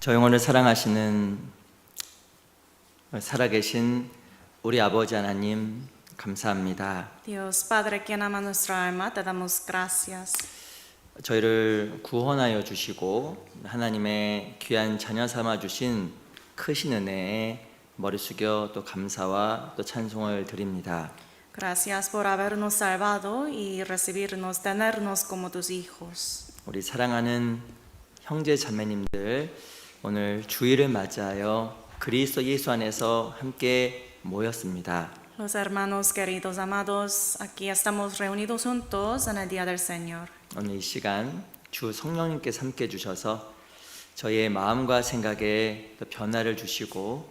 저 영혼을 사랑하시는 살아계신 우리 아버지 하나님 감사합니다. Dios Padre, quien ama nuestra alma, te damos gracias. 저희를 구원하여 주시고 하나님의 귀한 자녀 삼아 주신 크신 은혜에 머리 숙여 또 감사와 또 찬송을 드립니다. Gracias por habernos salvado y recibirnos, tenernos como tus hijos. 우리 사랑하는 형제 자매님들 오늘 주일을 맞이하여 그리스도 예수 안에서 함께 모였습니다. Los hermanos queridos, amados, aquí estamos reunidos juntos en el día del Señor. 오늘 이 시간 주 성령님께서 함께 해주셔서 저희의 마음과 생각에 또 변화를 주시고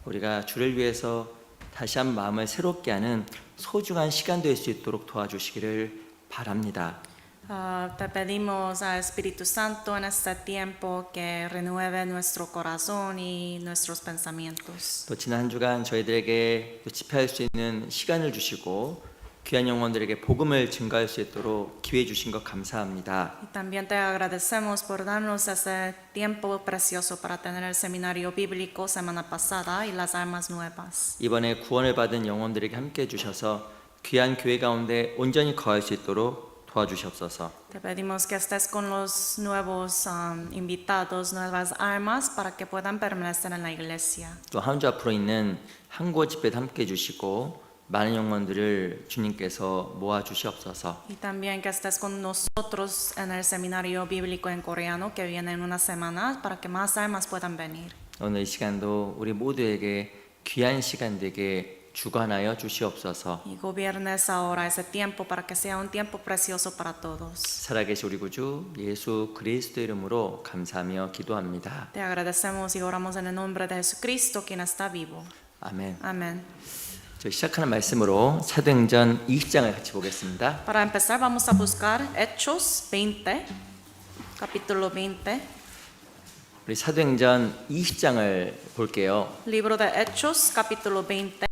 우리가 주를 위해서 다시 한 마음을 새롭게 하는 소중한 시간 될 수 있도록 도와주시기를 바랍니다. Te pedimos al Espíritu Santo en este tiempo que renueve nuestro corazón y nuestros pensamientos. 또 지난 한 주간 저희들에게 또 집회할 수 있는 시간을 주시고 귀한 영혼들에게 복음을 증거할 수 있도록 기회 주신 것 감사합니다. Y también te agradecemos por darnos ese tiempo precioso para tener el seminario bíblico semana pasada y las almas nuevas. 이번에 구원을 받은 영혼들에게 함께 해주셔서 귀한 교회 가운데 온전히 거할 수 있도록 도와주시옵소서. Te pedimos que estés con los nuevos invitados, nuevas almas, para que puedan permanecer en la iglesia. 또 한 주 앞으로 있는 한국어 집회도 함께 해주시고 많은 영혼들을 주님께서 모아주시옵소서. Y también que estés con nosotros en el seminario bíblico en coreano que viene en una semana, para que más almas puedan venir. 오늘 이 시간도 우리 모두에게 귀한 시간 되게 주관하여 주시옵소서. Y gobiernes ahora ese tiempo para que sea un tiempo precioso para todos. 살아계신 우리 구주 예수 그리스도 이름으로 감사하며 기도합니다. Te agradecemos y oramos en el nombre de Jesucristo, quien está vivo. 아멘. Amén. 저희 시작하는 말씀으로 사도행전 20장을 같이 보겠습니다. Para empezar vamos a buscar Hechos 20, capítulo 20. 우리 사도행전 20장을 볼게요. Libro de Hechos, capítulo 20.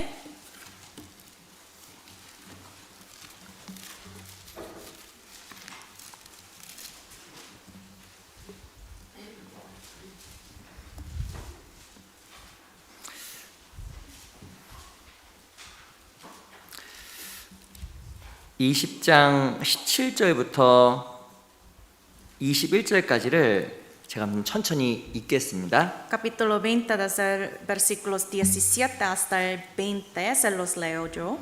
이 20장 17절부터 21절까지를 제가 한번 천천히 읽겠습니다. Capítulo 20, desde el versículos 17 hasta el 20, se los leo yo.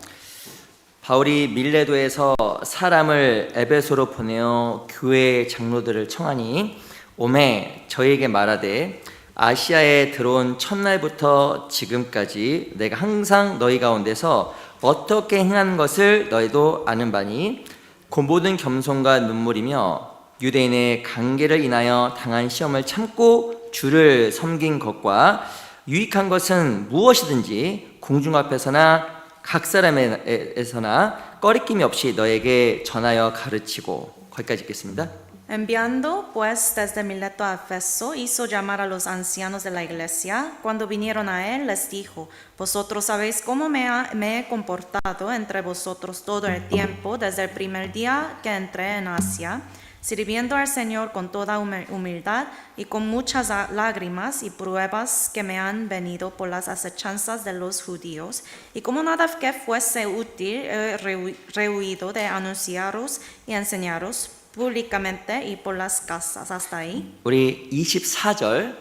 바울이 밀레도에서 사람을 에베소로 보내어 교회 장로들을 청하니 오매 저희에게 말하되 아시아에 들어온 첫날부터 지금까지 내가 항상 너희 가운데서 어떻게 행한 것을 너희도 아는 바니 그 모든 겸손과 눈물이며 유대인의 관계를 인하여 당한 시험을 참고 주를 섬긴 것과 유익한 것은 무엇이든지 공중 앞에서나 각 사람에서나 꺼리낌이 없이 너에게 전하여 가르치고 거기까지 읽겠습니다. Enviando pues desde Mileto a Efeso, hizo llamar a los ancianos de la iglesia. Cuando vinieron a él, les dijo: Vosotros sabéis cómo me he comportado entre vosotros todo el tiempo, desde el primer día que entré en Asia, sirviendo al Señor con toda humildad y con muchas lágrimas y pruebas que me han venido por las acechanzas de los judíos, y como nada que fuese útil, he rehuido de anunciaros y enseñaros públicamente y por las casas. Hasta ahí. 우리 24절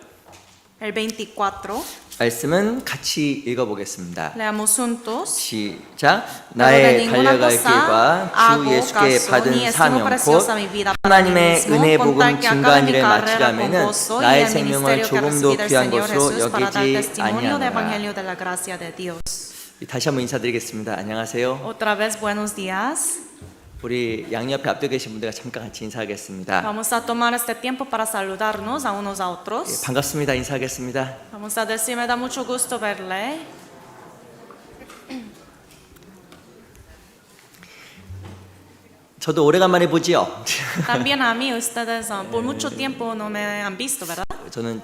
El 24. 말씀은 같이 읽어보겠습니다. Leamos juntos. 시작. 나의 달려갈 길과 주 예수께 받은 사명 곧 하나님의 은혜 복음 증거한 일을 마치려면은 나의 생명을 조금도 귀한 것으로 여기지 아니하노라. 다시 한번 인사드리겠습니다. 안녕하세요. Otra vez buenos días. 우리 양옆에 앞에 계신 분들과 잠깐 같이 인사하겠습니다. Vamos a tomar este tiempo para saludarnos a unos a otros. 반갑습니다. 인사하겠습니다. Vamos a decir, me da mucho gusto verle. 저도 오래간만에 보지요. También a mí, ustedes por mucho tiempo no me han visto, ¿verdad? 저는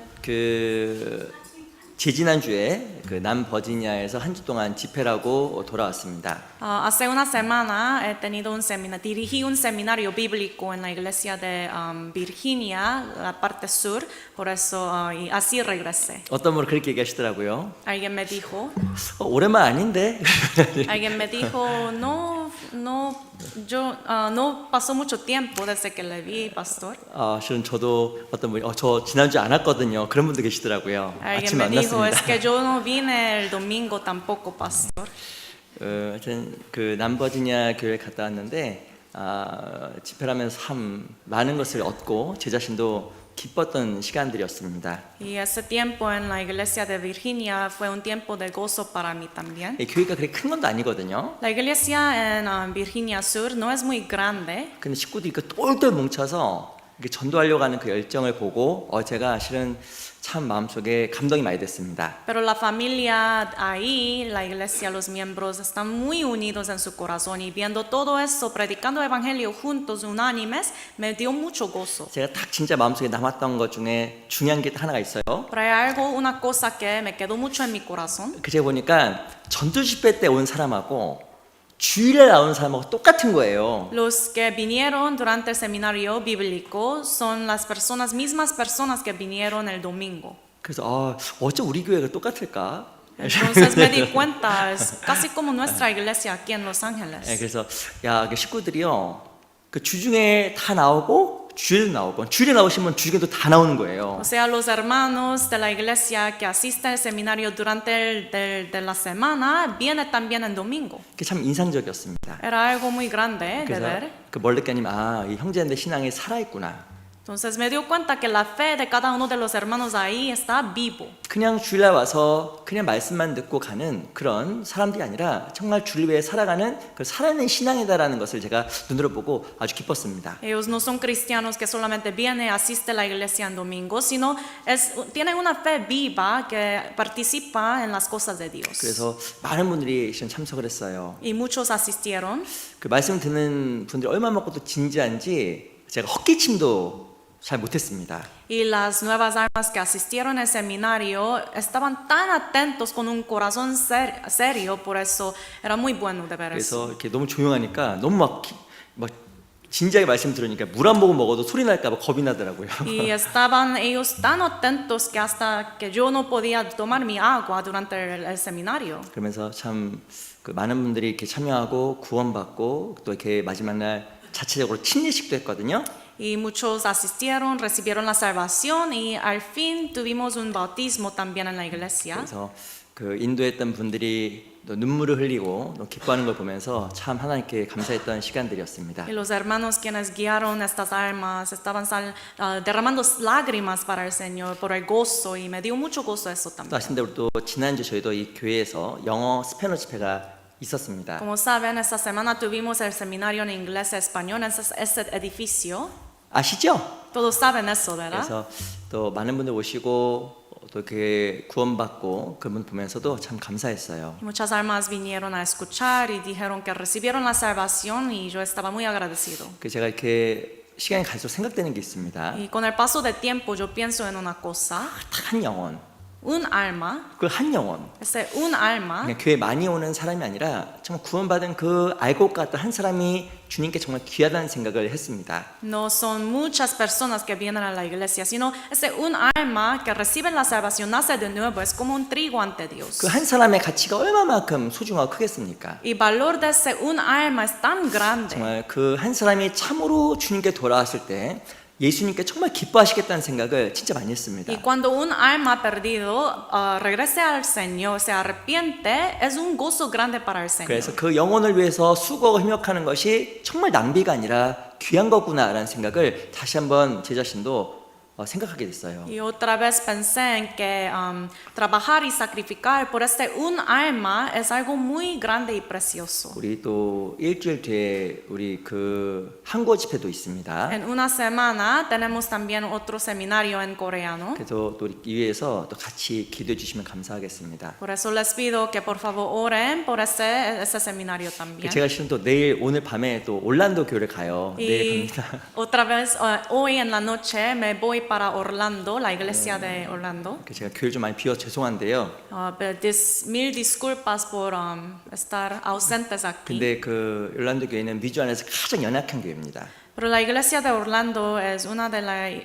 재지난주에 그 남버지니아에서 한 주 동안 집회라고 돌아왔습니다. Hace una semana he tenido dirigí un seminario bíblico en la iglesia de Virginia, la parte sur, por eso y así regresé. 어떤 분은 그렇게 얘기하시더라고요. Alguien me dijo, 오랜만 아닌데? alguien me dijo, no pasó mucho tiempo desde que le vi, pastor. 실은 저도 어떤 분이 저 지난주 안 왔거든요. 그런 분도 계시더라고요. Alguien 아침 me dijo, es 만났습니다. que yo no vine el domingo tampoco, pastor. 하여튼 그 남버지니아 교회 갔다 왔는데 집회를 하면서 참 많은 것을 얻고 제 자신도 기뻤던 시간들이었습니다. Y ese tiempo en la iglesia de Virginia fue un tiempo de gozo para mí también. 이 교회가 그렇게 큰 것도 아니거든요. La iglesia en Virginia Sur no es muy grande. 근데 식구들이 똘똘 뭉쳐서 이렇게 전도하려고 하는 그 열정을 보고 제가 실은 참 마음속에 감동이 많이 됐습니다. Pero la familia ahí, la iglesia, los miembros están muy unidos en su corazón y viendo todo eso, predicando el evangelio juntos, unánimes, me dio mucho gozo. 제가 딱 진짜 마음속에 남았던 것 중에 중요한 게 하나가 있어요. Pero hay algo, una cosa que me quedó mucho en mi corazón. 그제 보니까 전도 집회 때 온 사람하고 주일에 나온 사람하고 똑같은 거예요. Los que vinieron durante el seminario bíblico son las mismas personas que vinieron el domingo. 그래서 어쩜 우리 교회가 똑같을까? Entonces me di cuenta, es casi como nuestra iglesia aquí en Los Ángeles. 그래서 그 식구들이요, 그 주중에 다 나오고 주일에 나오고 주일에 나오시면 주중에도 다 나오는 거예요. O sea, los hermanos de la iglesia que asisten al seminario durante de la semana vienen también el domingo. 그게 참 인상적이었습니다. Era algo muy grande de 그래서 ver. 그 멀리까님 이 형제인데 신앙이 살아있구나. Entonces me dio cuenta que la fe de cada uno de los hermanos ahí está vivo. 그냥 주일날 와서 그냥 말씀만 듣고 가는 그런 사람들이 아니라 정말 주를 위해 살아가는 그 살아있는 신앙이다라는 것을 제가 눈으로 보고 아주 기뻤습니다. Ellos no son cristianos que solamente vienen y asisten a la iglesia en domingo, sino tienen una fe viva que participa en las cosas de Dios. 그래서 많은 분들이 참석을 했어요. Y muchos asistieron. 그 말씀 듣는 분들이 얼마나 또 진지한지 제가 헛기침도 잘 못했습니다. Y las nuevas almas que asistieron al seminario estaban tan atentos con un corazón serio, por eso era muy bueno de ver 그래서 eso. 이렇게 너무 조용하니까 너무 막 진지하게 말씀 들으니까 물 한 모금 먹어도 소리 날까 봐 겁이 나더라고요. Y estaban ellos tan atentos que hasta que yo no podía tomar mi agua durante el seminario. 그러면서 참 그 많은 분들이 이렇게 참여하고 구원받고 또 이렇게 마지막 날 자체적으로 침례식도 했거든요. Y muchos asistieron, recibieron la salvación y al fin tuvimos un bautismo también en la iglesia. 그래서 그 인도했던 분들이 또 눈물을 흘리고 또 기뻐하는 걸 보면서 참 하나님께 감사했던 시간들이었습니다. Y los hermanos quienes guiaron estas almas estaban derramando lágrimas para el Señor por el gozo y me dio mucho gozo eso 또 también. 아신대로 또 지난주 저희도 이 교회에서 영어 스페인어 집회가 있었습니다. Como saben, esta semana tuvimos el seminario en inglés y español en ese edificio. 아시죠? Todos saben eso, ¿verdad? 그래서 또 많은 분들 오시고 또 이렇게 구원받고 그분 보면서도 참 감사했어요. Muchas almas vinieron a escuchar y dijeron que recibieron la salvación y yo estaba muy agradecido. 그 제가 이렇게 시간이 갈수록 생각되는 게 있습니다. Y con el paso del tiempo yo pienso en una cosa, 한 영혼, un alma, 그 한 영혼. ese un alma, 그냥 교회 많이 오는 사람이 아니라 정말 구원받은 그 알고 갔던 한 사람이 주님께 정말 귀하다는 생각을 했습니다. no son muchas personas que vienen a la iglesia, sino ese un alma que recibe la salvación, nace de nuevo, es como un trigo ante Dios. 그 한 사람의 가치가 얼마만큼 소중하고 크겠습니까? Y el valor de ese un alma es tan grande. 정말 그 한 사람이 참으로 주님께 돌아왔을 때 예수님께 정말 기뻐하시겠다는 생각을 진짜 많이 했습니다. Y cuando un alma perdido regrese al Señor, se arrepiente, es un gozo grande para el Señor. 그래서 그 영혼을 위해서 수고하고 협력하는 것이 정말 낭비가 아니라 귀한 거구나라는 생각을 다시 한번 제 자신도 생각하게 됐어요. Y otra vez pensé en que trabajar y sacrificar por este un alma es algo muy grande y precioso. 우리 또 일주일 뒤에 우리 그 한국 집회도 있습니다. En una semana tenemos también otro seminario en coreano. 그래서 또 이 위해서 또 같이 기도해 주시면 감사하겠습니다. Por eso les pido que por favor oren por ese seminario también. 제가 실은 또 내일 오늘 밤에 또 올란도 교회를 가요. 내일 Y 갑니다. otra vez hoy en la noche me voy hoy para Orlando, la iglesia de Orlando. 제가 교회를 좀 많이 비워 죄송한데요. Mil disculpas por estar ausentes aquí. 근데 그 orlando 교회는 미주 안에서 가장 연약한 교회입니다. Pero la iglesia de Orlando es una de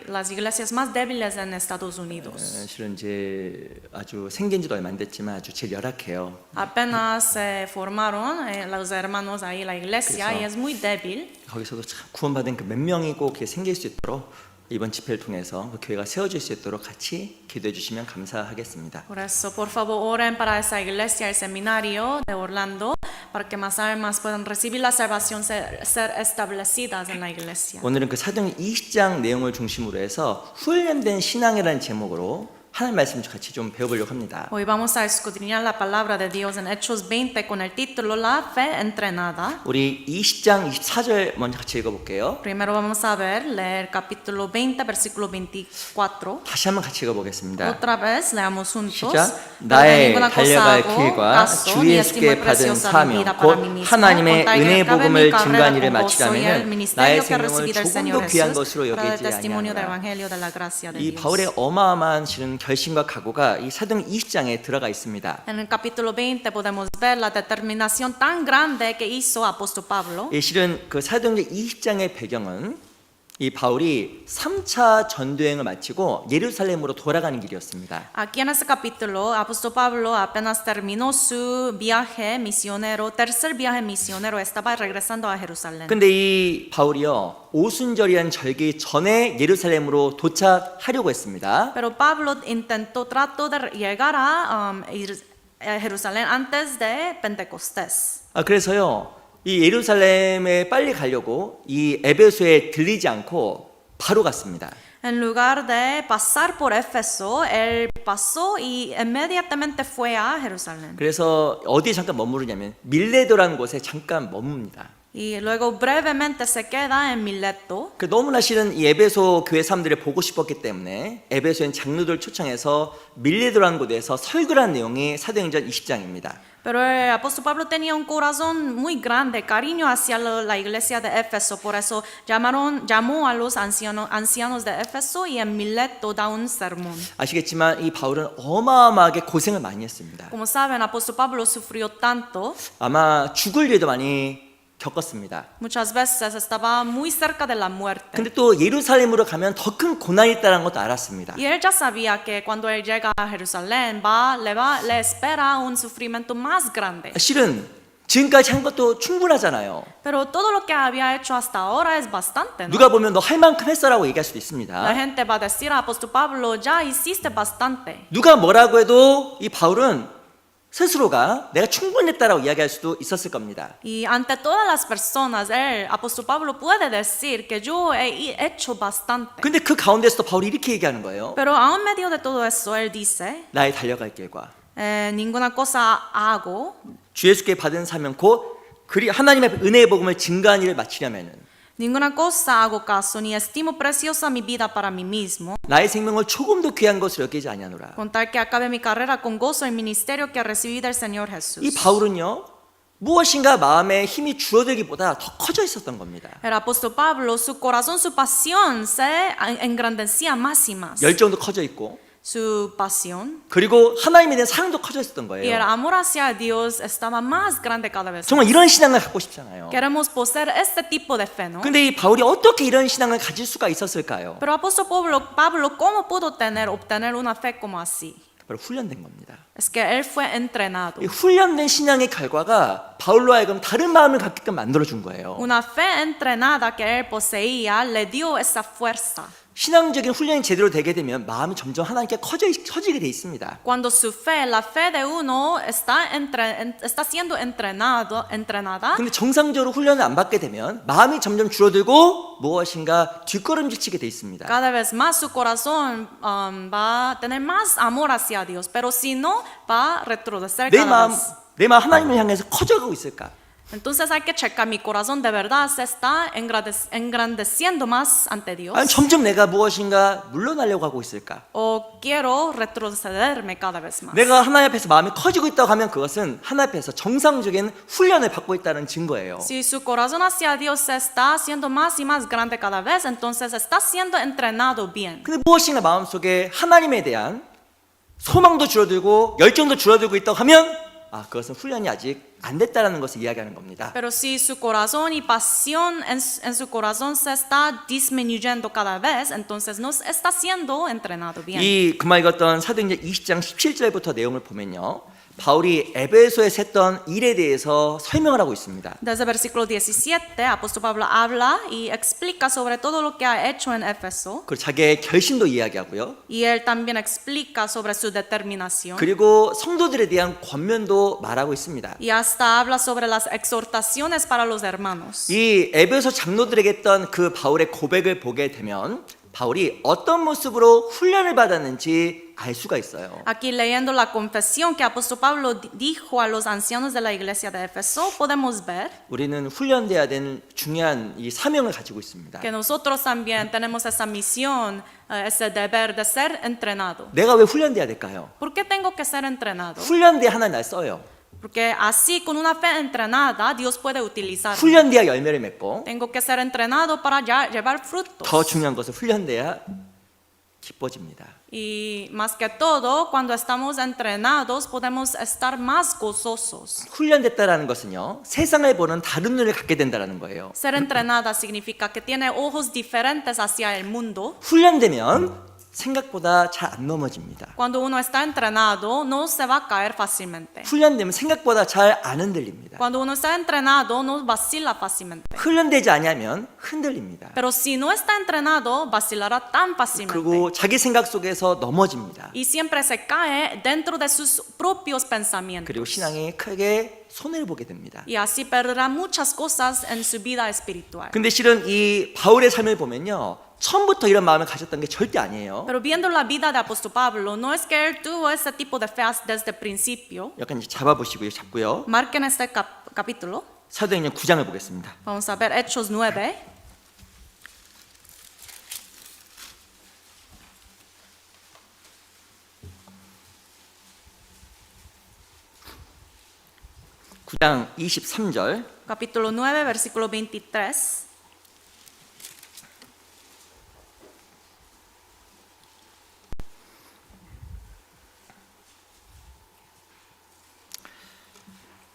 las iglesias más débiles en Estados Unidos. 실은 이제 아주 생긴 지도 얼마 안 됐지만 아주 제일 열악해요. Apenas se formaron los hermanos ahí la iglesia y es muy débil. 거기서도 참 구원받은 그 몇 명이 꼭 이렇게 생길 수 있도록 이번 집회를 통해서 그 교회가 세워질 수 있도록 같이 기도해 주시면 감사하겠습니다. Por eso, por favor, oren para esa iglesia, el seminario de Orlando, para que más almas puedan recibir la salvación, ser establecidas en la iglesia. 오늘은 그 사도행 20장 내용을 중심으로 해서 훈련된 신앙이라는 제목으로 하나님 말씀을 같이 좀 배워보려고 합니다. Hoy vamos a escudriñar la palabra de Dios en Hechos 20 con el título La fe entrenada. 우리 20장 24절 먼저 같이 읽어볼게요. Primero vamos a leer capítulo 20, versículo 24. 다시 한번 같이 읽어보겠습니다. Otra vez leamos juntos. 시작. 나의 달려갈 길과 주 예수께 받은 사명 곧 하나님의 은혜의 복음을 증거한 일을 마치려면 나의 생명을 조금 더 귀한 것으로 여기지 아니하노라. 이 바울의 어마어마한 실은 결심과 각오가 이 사도행 20장에 들어가 있습니다. En el capítulo 20 podemos ver la determinación tan grande que hizo apóstol Pablo. 이 실은 그 사도행 20장의 배경은 이 바울이 3차 전도행을 마치고 예루살렘으로 돌아가는 길이었습니다. Aquí en este capítulo, apóstol Pablo apenas terminó su viaje misionero, tercer viaje misionero, estaba regresando a Jerusalén. 근데 이 바울이요 오순절이라는 절기 전에 예루살렘으로 도착하려고 했습니다. Pero Pablo trató de llegar a Jerusalén antes de Pentecostés. 그래서요 이 예루살렘에 빨리 가려고 이 에베소에 들리지 않고 바로 갔습니다. En lugar de pasar por Éfeso, él pasó y inmediatamente fue a Jerusalén. 그래서 어디에 잠깐 머무르냐면 밀레도라는 곳에 잠깐 머뭅니다. Y luego brevemente se queda en Mileto. 너무나 싫은 이 에베소 교회 사람들을 보고 싶었기 때문에 에베소인 장로들 초청해서 밀레도라는 곳에서 설교를 한 내용이 사도행전 20장입니다. Pero el apóstol Pablo tenía un corazón muy grande, cariño hacia la iglesia de Éfeso, por eso llamó a los ancianos de Éfeso y en Mileto da un sermón. 아시겠지만 이 바울은 어마어마하게 고생을 많이 했습니다. Como saben, apóstol Pablo sufrió tanto. 아마 죽을 일도 많이 겪었습니다. Muchas veces estaba muy cerca de la muerte. 근데 또 예루살렘으로 가면 더 큰 고난이 있다는 것도 알았습니다. Y él ya sabía que cuando él llega a Jerusalén le espera un sufrimiento más grande. 실은 지금까지 한 것도 충분하잖아요. Pero todo lo que había hecho hasta ahora es bastante, ¿no? 누가 보면 너 할 만큼 했어라고 얘기할 수도 있습니다. La gente va a decir, apóstol Pablo, ya hiciste bastante. 누가 뭐라고 해도 이 바울은 스스로가 내가 충분했다라고 이야기할 수도 있었을 겁니다. Y ante todas las personas, el apóstol Pablo puede decir que yo he hecho bastante. 근데 그 가운데서도 바울이 이렇게 얘기하는 거예요. Pero aún medio de todo eso, él dice, 나의 달려갈 길과 ninguna cosa hago. 주 예수께 받은 사명 곧 하나님의 은혜의 복음을 증거한 일을 마치려면은 Ninguna cosa hago caso, ni estimo preciosa mi vida para mí mismo, 나의 생명을 조금도 귀한 것으로 여기지 아니하노라. con tal que acabe mi carrera con gozo el ministerio que recibí del Señor Jesús. 이 바울은요 무엇인가 마음에 힘이 줄어들기보다 더 커져 있었던 겁니다. El apóstol Pablo, su corazón, su pasión se engrandecía más y más. 열정도 커져 있고 Su pasión 그리고 하나님에 대한 사랑도 커져 있었던 y el 거예요. amor hacia Dios estaba más grande cada vez. 정말 이런 신앙을 갖고 싶잖아요. Queremos poseer este tipo de fe, ¿no? 근데 이 바울이 어떻게 이런 신앙을 가질 수가 있었을까요? Pero apóstol Pablo, ¿cómo pudo obtener una fe como así? 바로 훈련된 겁니다. Es que él fue entrenado. 이 훈련된 신앙의 결과가 바울로 하여금 다른 마음을 갖게끔 만들어준 거예요. Una fe entrenada que él poseía le dio esa fuerza. 신앙적인 훈련이 제대로 되게 되면 마음이 점점 하나님께 커지게 돼 있습니다. Cuando su fe, la fe de uno está siendo entrenada. 근데 정상적으로 훈련을 안 받게 되면 마음이 점점 줄어들고 무엇인가 뒷걸음질치게 돼 있습니다. Cada vez más su corazón va a tener más amor hacia Dios, pero si no, va a retroceder cada vez. 내 마음 하나님을 향해서 커져가고 있을까? Entonces hay que checar mi corazón de verdad se está engrandeciendo más ante Dios 아니 점점 내가 무엇인가 물러나려고 하고 있을까? o quiero retrocederme cada vez más. 내가 하나님 앞에서 마음이 커지고 있다고 하면 그것은 하나님 앞에서 정상적인 훈련을 받고 있다는 증거예요. Si su corazón hacia Dios se está haciendo más y más grande cada vez, entonces está siendo entrenado bien. 근데 무엇인가 마음속에 하나님에 대한 소망도 줄어들고 열정도 줄어들고 있다고 하면 그것은 훈련이 아직 안 됐다라는 것을 이야기하는 겁니다. Pero si su corazón y pasión en su corazón se está disminuyendo cada vez, entonces no está siendo entrenado bien. 이 그말 읽었던 사도행전 20장 17절부터 내용을 보면요. 바울이 에베소에서 했던 일에 대해서 설명을 하고 있습니다. Desde el versículo 17, apóstol Pablo habla y explica sobre todo lo que ha hecho en Éfeso. 그리고 자기의 결심도 이야기하고요. Y él también explica sobre su determinación. 그리고 성도들에 대한 권면도 말하고 있습니다. Y hasta habla sobre las exhortaciones para los hermanos. 이 에베소 장로들에게 했던 그 바울의 고백을 보게 되면 바울이 어떤 모습으로 훈련을 받았는지 알 수가 있어요. Aquí leyendo la confesión que apóstol Pablo dijo a los ancianos de la iglesia de Éfeso, podemos ver 우리는 훈련돼야 되는 중요한 이 사명을 가지고 있습니다. que nosotros también tenemos esa misión, ese deber de ser entrenado. 내가 왜 훈련돼야 될까요? ¿Por qué tengo que ser entrenado? 훈련돼야 하나님 날 써요. Porque así con una fe entrenada Dios puede utilizarme. 훈련돼야 열매를 맺고 Tengo que ser entrenado para llevar frutos. 더 중요한 것은 훈련돼야 기뻐집니다. Y más que todo, cuando estamos entrenados podemos estar más gozosos. 훈련됐다라는 것은요. 세상을 보는 다른 눈을 갖게 된다라는 거예요. Ser entrenada significa que tiene ojos diferentes hacia el mundo. 훈련되면 생각보다 잘 안 넘어집니다. Cuando uno está entrenado, no se va a caer fácilmente. 훈련되면 생각보다 잘 안 흔들립니다. Cuando uno está entrenado, no vacila fácilmente. 훈련되지 않으면 흔들립니다. Pero si no está entrenado, vacilará tan fácilmente. 그리고 자기 생각 속에서 넘어집니다. Y siempre se cae dentro de sus propios pensamientos. 그리고 신앙이 크게 손해를 보게 됩니다. Y así perderá muchas cosas en su vida espiritual. 근데 실은 이 바울의 삶을 보면요. 처음부터 이런 마음을 가졌던 게 절대 아니에요. Pero viendo la vida de apóstol Pablo, no es que él tuvo ese tipo de fe desde el principio. 약간 이제 잡아보시고요. 잡고요. Marquen este capítulo. 사도행전 9장을 보겠습니다. Vamos a ver Hechos 9. (9장 23절) Capítulo 9, versículo 23.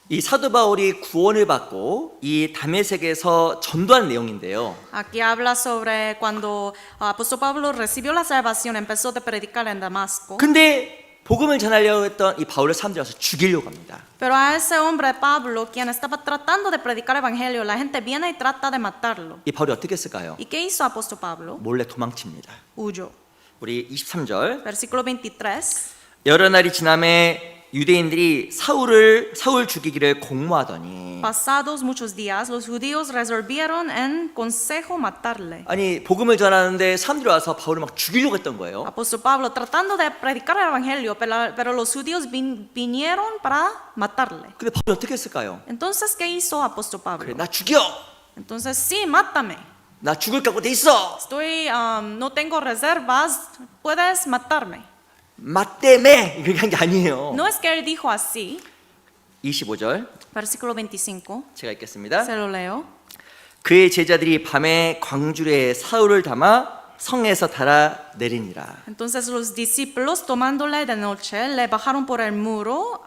이 사도 바울이 구원을 받고 이 다메섹에서 전도한 내용인데요. Aquí habla sobre cuando apóstol Pablo recibió la salvación, empezó a predicar en Damasco. 근데 복음을 전하려고 했던 이 바울을 사람들이 와서 죽이려고 합니다. Pero a ese hombre Pablo, quien estaba tratando de predicar evangelio, la gente viene y trata de matarlo. 이 바울이 어떻게 했을까요? ¿Y qué hizo apóstol Pablo? 몰래 도망칩니다. Huyó. 우리 23절 Versículo 23. 여러 날이 지남에 유대인들이 사울 죽이기를 공모하더니 Pasados muchos días, los judíos resolvieron en consejo matarle. 아니 복음을 전하는데 사람들이 와서 바울을 막 죽이려고 했던 거예요. Apóstol Pablo tratando de predicar el evangelio, pero los judíos vinieron para matarle. 근데 바울이 어떻게 했을까요? Entonces, ¿qué hizo apóstol 그래 Pablo? 나 죽여. Entonces, sí, mátame. 나 죽을 각오 돼 있어. No tengo reservas, puedes matarme. 맞대매 이렇게 한 게 아니에요. No es que él dijo así. 25절 Versículo 25. 제가 읽겠습니다. Se lo leo. 그의 제자들이 밤에 광주리에 사울을 담아 성에서 달아 내리니라. Entonces los discípulos tomándole de noche le bajaron por el muro,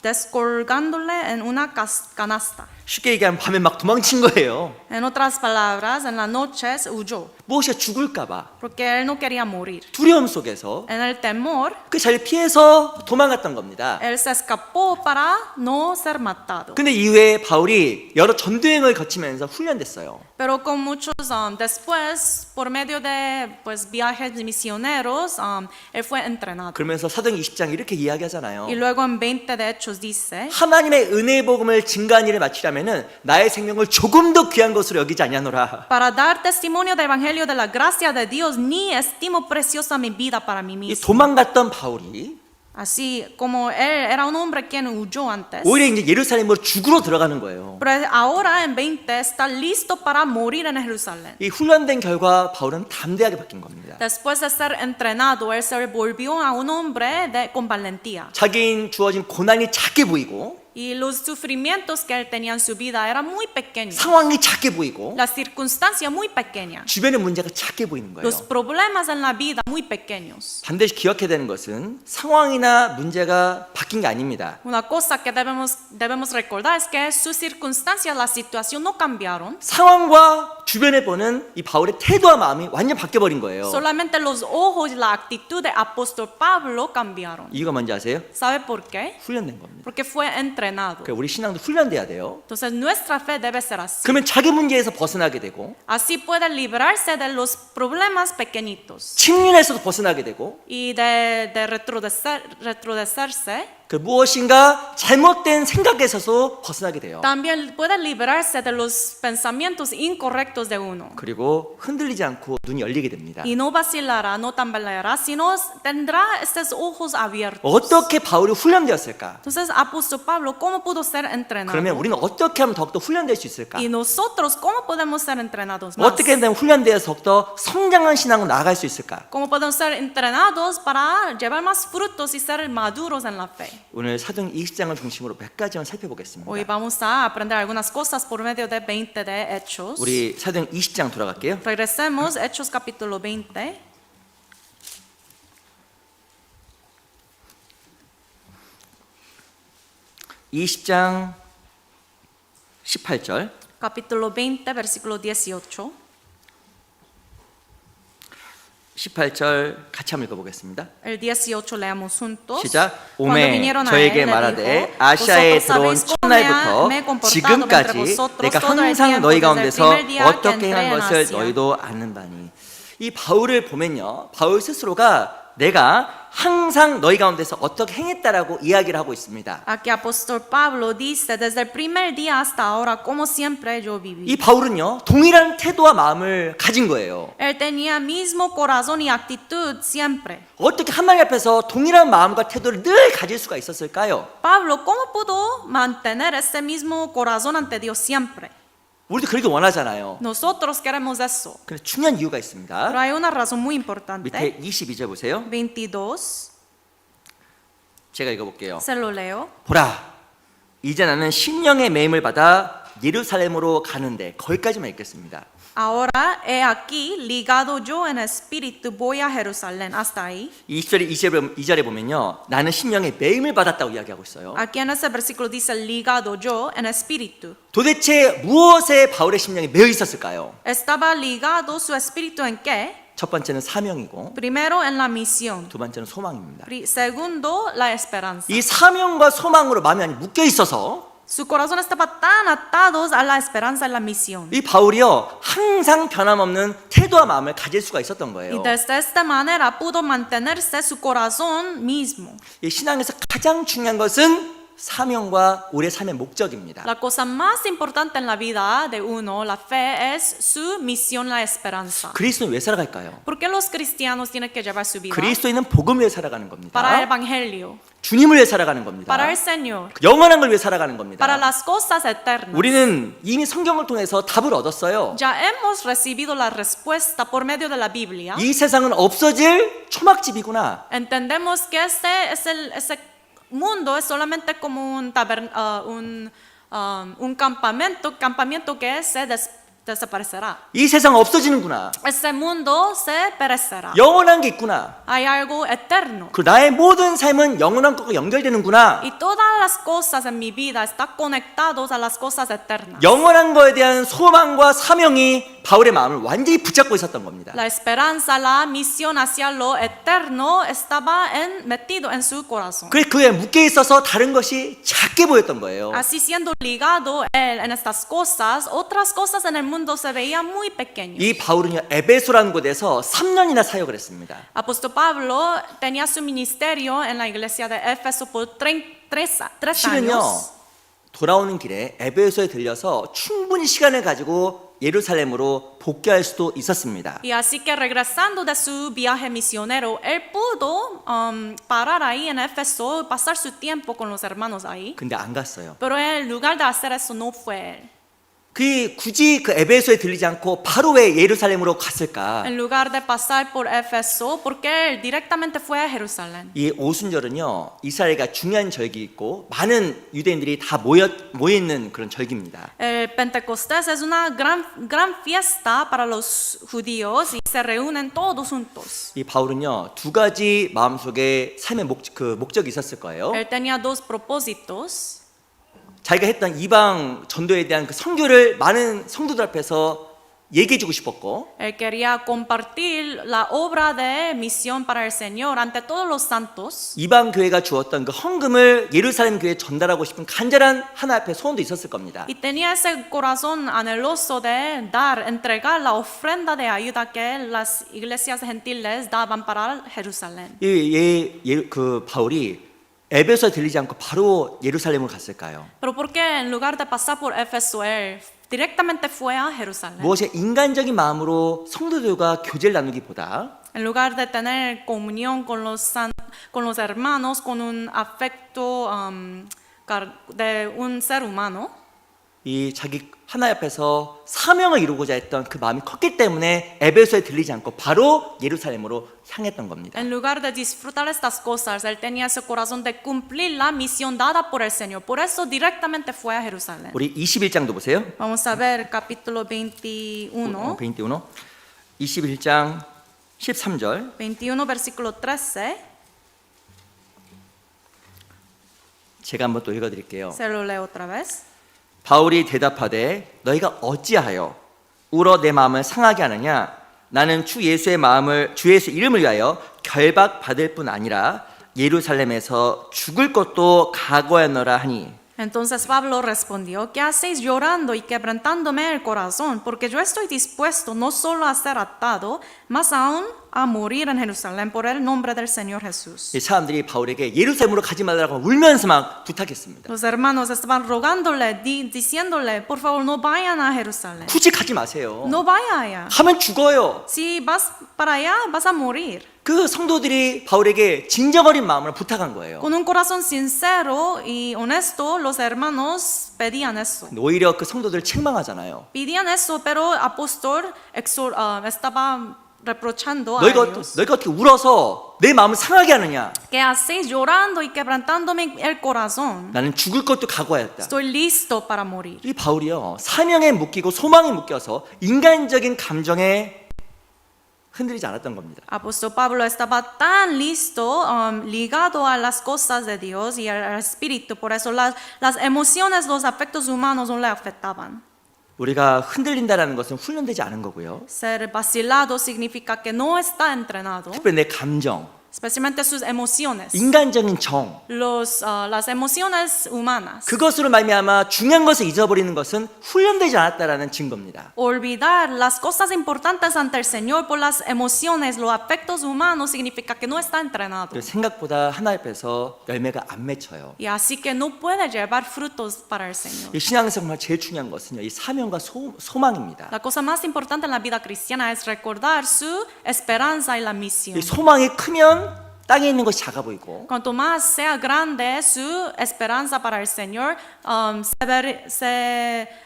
descolgándole en una canasta. 쉽게 얘기하면 밤에 막 도망친 거예요. En otras palabras, en la noche huyó, 무엇이가 죽을까 봐 porque él no quería morir. 두려움 속에서 En el temor, 그 자리를 피해서 도망갔던 겁니다. él se escapó para no ser matado. 근데 이후에 바울이 여러 전도행을 거치면서 훈련됐어요. Pero con muchos, después, por medio de viajes misioneros, él fue entrenado. 그러면서 사도행 20장 이렇게 이야기하잖아요. Y luego en 20 de Hechos dice, 하나님의 은혜의 복음을 증거한 일을 마치려면은 나의 생명을 조금 더 귀한 것으로 여기지 아니하노라. para dar testimonio del evangelio de la gracia de Dios, ni estimo preciosa mi vida para mí 이 mismo. 도망갔던 바울이 Así como él era un hombre quien huyó antes, 오히려 이제 예루살렘으로 죽으러 들어가는 거예요. pero ahora en 20 está listo para morir en Jerusalén. 이 훈련된 결과 바울은 담대하게 바뀐 겁니다. Después de ser entrenado, él se volvió a un hombre con valentía. 자기인 주어진 고난이 작게 보이고 Y los sufrimientos que él tenía en su vida eran muy pequeños. 상황이 작게 보이고 Las circunstancias muy pequeñas. 주변의 문제가 작게 보이는 거예요. Los problemas en la vida muy pequeños. 반드시 기억해야 되는 것은 상황이나 문제가 바뀐 게 아닙니다. Una cosa que debemos recordar es que sus circunstancias, la situación no cambiaron. 상황과 주변에 보는 이 바울의 태도와 마음이 완전 바뀌어 버린 거예요. Solamente los ojos y la actitud del apóstol Pablo cambiaron. 이유가 뭔지 아세요? ¿Sabe por qué? 훈련된 겁니다. Porque fue entrenado. 그러니까 우리 신앙도 훈련돼야 돼요. Entonces nuestra fe debe ser así. 그러면 자기 문제에서 벗어나게 되고 Así puede librarse de los problemas pequeñitos 침륜에서도 벗어나게 되고 y de retrodecerse. 그 무엇인가 잘못된 생각에서도 벗어나게 돼요. También puede librarse de los pensamientos incorrectos de uno. 그리고 흔들리지 않고 눈이 열리게 됩니다. Y no vacilará, no tambaleará, sino tendrá estos ojos abiertos. 어떻게 바울이 훈련되었을까? Entonces, apóstol Pablo, ¿cómo pudo ser entrenado? 그러면 우리는 어떻게 하면 더욱더 훈련될 수 있을까? Y nosotros, ¿cómo podemos ser entrenados más? 어떻게 하면 훈련되어서 더욱더 성장한 신앙으로 나아갈 수 있을까? ¿Cómo podemos ser entrenados para llevar más frutos y ser maduros en la fe? 오늘 사도행 20장을 중심으로 몇 가지만 살펴보겠습니다. Hoy vamos a aprender algunas cosas por medio de 20 de Hechos. 우리 사도행 20장 돌아갈게요. Regresemos, Hechos capítulo 20. (20장) 18절 Capítulo 20, versículo 18. 18절 같이 한번 읽어보겠습니다. El 18 leamos juntos. 시작. Cuando 오매 vinieron a 저에게 él, le 말하되 dijo, 아시아에 "Vosotros 들어온 sabéis cómo 첫날부터 me he comportado 지금까지 entre vosotros 내가 todo el 항상 tiempo 너희 desde el 가운데서 primer día que 어떻게 entré 행한 en 것을 Asia." 너희도 아는 바니. 이 바울을 보면요, 바울 스스로가 내가 항상 너희 가운데서 어떻게 행했다라고 이야기를 하고 있습니다. Aquí apóstol Pablo dice, desde el primer día hasta ahora, como siempre yo viví. 이 바울은요, 동일한 태도와 마음을 가진 거예요. Él tenía mismo corazón y actitud siempre. 어떻게 하나님 앞에서 동일한 마음과 태도를 늘 가질 수가 있었을까요? Pablo, ¿cómo pudo mantener ese mismo corazón ante Dios siempre? 우리도 그러길 원하잖아요. Nosotros queremos eso. 근데 중요한 이유가 Pero 있습니다. hay una razón muy importante. 밑에 22절 보세요. 22, 제가 읽어볼게요. se lo leo. 보라, 이제 나는 심령의 매임을 받아 예루살렘으로 가는데, 거기까지만 읽겠습니다. Ahora he aquí ligado yo en espíritu voy a Jerusalén. Hasta ahí. 20절에 22절에 보면요, 나는 심령의 매임을 받았다고 이야기하고 있어요. Aquí en ese versículo dice ligado yo en espíritu. 도대체 무엇에 바울의 심령이 매여 있었을까요? Estaba ligado su espíritu en qué? 첫 번째는 사명이고, Primero en la misión. 두 번째는 소망입니다. Segundo, la esperanza. 이 사명과 소망으로 마음이 많이 묶여 있어서 Su corazón estaba tan atados a la esperanza y la misión. 이 바울이요, 항상 변함없는 태도와 마음을 가질 수가 있었던 Y 거예요. desde esta manera pudo mantenerse su corazón mismo. 이 신앙에서 가장 중요한 것은 사명과 우리의 삶의 목적입니다. La cosa más importante en la vida de uno, la fe, es su misión, la esperanza. 그리스도는 왜 살아갈까요? ¿Por qué los cristianos tienen que llevar su vida? 그리스도인은 복음을 위해 살아가는 Para el 겁니다. evangelio, 주님을 위해 살아가는 겁니다. para el Señor, 영원한 걸 위해 살아가는 겁니다. para las cosas eternas. 우리는 이미 성경을 통해서 답을 얻었어요. Ya hemos recibido la respuesta por medio de la Biblia. 이 세상은 없어질 초막집이구나. Entendemos que ese mundo es solamente como un campamento que se desaparecerá. 이 세상 없어지는구나. Ese mundo se perecerá. 영원한 게 있구나. Hay algo eterno. 그 나의 모든 삶은 영원한 것과 연결되는구나. Y todas las cosas en mi vida están conectados a las cosas eternas. 영원한 거에 대한 소망과 사명이 바울의 마음을 완전히 붙잡고 있었던 겁니다. La esperanza, la misión hacia lo eterno estaba metido en su corazón. 그래 그에 묶여 있어서 다른 것이 작게 보였던 거예요. Así siendo ligado él en estas cosas, otras cosas en el mundo se veían muy pequeños. 이 바울은요, 에베소라는 곳에서 3년이나 사역을 했습니다. Apóstol Pablo tenía su ministerio en la iglesia de Éfeso por 3 실은요, años. 돌아오는 길에 에베소에 들려서 충분히 시간을 가지고 예루살렘으로 복귀할 수도 있었습니다. Y así que regresando de su viaje misionero, él pudo parar ahí en Éfeso, pasar su tiempo con los hermanos ahí. 근데 안 갔어요. Pero en lugar de hacer eso no fue él. 굳이 그 에베소에 들리지 않고 바로 왜 예루살렘으로 갔을까? En lugar de pasar por Éfeso, porque él directamente fue a Jerusalén. 이 오순절은요, 이스라엘과 중요한 절기 있고 많은 유대인들이 다 모여 있는 그런 절기입니다. El Pentecostés es una gran fiesta para los judíos y se reúnen todos juntos. 이 바울은요, 두 가지 마음속에 삶의 목적이 있었을 거예요. Él tenía dos propósitos. 자기가 했던 이방 전도에 대한 그 선교를 많은 성도들 앞에서 얘기해주고 싶었고, Él quería compartir la obra de misión para el Señor ante todos los santos. 이방 교회가 주었던 그 헌금을 예루살렘 교회에 전달하고 싶은 간절한 하나 앞에 소원도 있었을 겁니다. Y tenía ese corazón anheloso de entregar la ofrenda de ayuda que las iglesias gentiles daban para Jerusalén. 그 바울이 에베소에 들리지 않고 바로 예루살렘으로 갔을까요? Pero ¿por qué en lugar de pasar por Éfeso él directamente fue a Jerusalén? 무엇이 인간적인 마음으로 성도들과 교제를 나누기보다 En lugar de tener comunión con los hermanos, con un afecto de un ser humano, 이 자기 하나님 앞에서 사명을 이루고자 했던 그 마음이 컸기 때문에 에베소에 들리지 않고 바로 예루살렘으로 향했던 겁니다. en lugar de disfrutar estas cosas, él tenía ese corazón de cumplir la misión dada por el Señor. Por eso directamente fue a Jerusalén. 우리 21장도 보세요. Vamos a ver capítulo 21, 21장 13절. 21 versículo 13. 제가 한번 또 읽어드릴게요. Se lo leo otra vez. 바울이 대답하되 너희가 어찌하여 울어 내 마음을 상하게 하느냐? 나는 주 예수의 이름을 위하여 결박받을 뿐 아니라 예루살렘에서 죽을 것도 각오하노라 하니. Entonces Pablo respondió: ¿Qué hacéis llorando y quebrantándome el corazón? Porque yo estoy dispuesto no solo a ser atado, más aún a morir en Jerusalén por el nombre del Señor Jesús. 이 사람들이 바울에게 예루살렘으로 가지 말라고 울면서 막 부탁했습니다. Los hermanos estaban rogándole, diciéndole: por favor, no vayan a Jerusalén. 굳이 가지 마세요. No vaya allá. 하면 죽어요. Si vas para allá, vas a morir. 그 성도들이 바울에게 진정 어린 마음으로 부탁한 거예요. Con un corazón sincero y honesto, los hermanos pedían eso. 오히려 그 성도들을 책망하잖아요. Pedían eso, pero apóstol estaba reprochando a 너희가 ellos. 어떻게 울어서 내 마음을 상하게 하느냐? ¿Qué hacéis llorando y quebrantándome el corazón? 나는 죽을 것도 각오하였다. Estoy listo para morir. 이 바울이요, 사명에 묶이고 소망에 묶여서 인간적인 감정에 흔들리지 않았던 겁니다. Apóstol Pablo estaba tan listo, ligado a las cosas de Dios y al Espíritu, por eso las emociones, los afectos humanos no le afectaban. 우리가 흔들린다라는 것은 훈련되지 않은 거고요. Ser vacilado significa que no está entrenado, 특별히 내 감정, especialmente sus emociones, 인간적인 정, las emociones humanas. 그것으로 말미암아 중요한 것을 잊어버리는 것은 훈련되지 않았다라는 증거입니다. Olvidar las cosas importantes ante el Señor por las emociones, los afectos humanos, significa que no está entrenado. 생각보다 하나님 앞에서 열매가 안 맺혀요. Y así que no puede llevar frutos para el Señor. 이 신앙에서 정말 제일 중요한 것은요, 이 사명과 소망입니다. La cosa más importante en la vida cristiana es recordar su esperanza y la misión. 이 소망이 크면 땅에 있는 것이 작아 보이고, Cuanto más sea grande su esperanza para el Señor,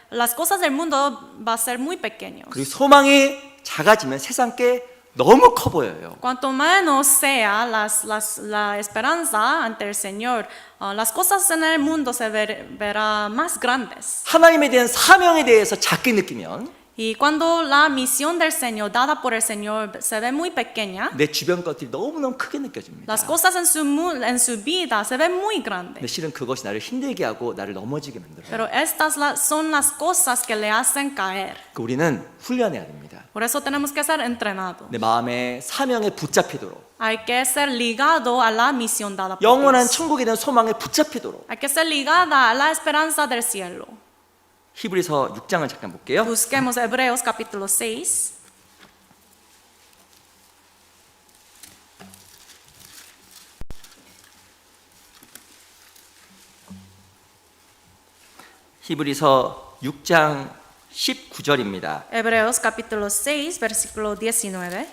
las cosas del mundo va a ser muy pequeños. 그리고 소망이 작아지면 세상 게 너무 커 보여요. Cuanto menos sea la esperanza ante el Señor, las cosas en el mundo se verá más grandes. 하나님에 대한 사명에 대해서 작게 느끼면 Y cuando la misión del Señor dada por el Señor se ve muy pequeña, 내 주변 것들이 너무너무 크게 느껴집니다. las cosas en su vida se ven muy grandes. 근데 실은 그것이 나를 힘들게 하고 나를 넘어지게 만들어요. Pero estas son las cosas que le hacen caer. 우리는 훈련해야 됩니다. Por eso tenemos que ser entrenados. 내 마음의 사명에 붙잡히도록, Hay que ser ligado a la misión dada por 영원한 Dios. 천국에 대한 소망에 붙잡히도록. Hay que ser ligada a la esperanza del cielo. 히브리서 6장을 잠깐 볼게요. Busquemos Hebreos capítulo 6. 히브리서 6장 19절입니다. Hebreos capítulo 6, versículo 19.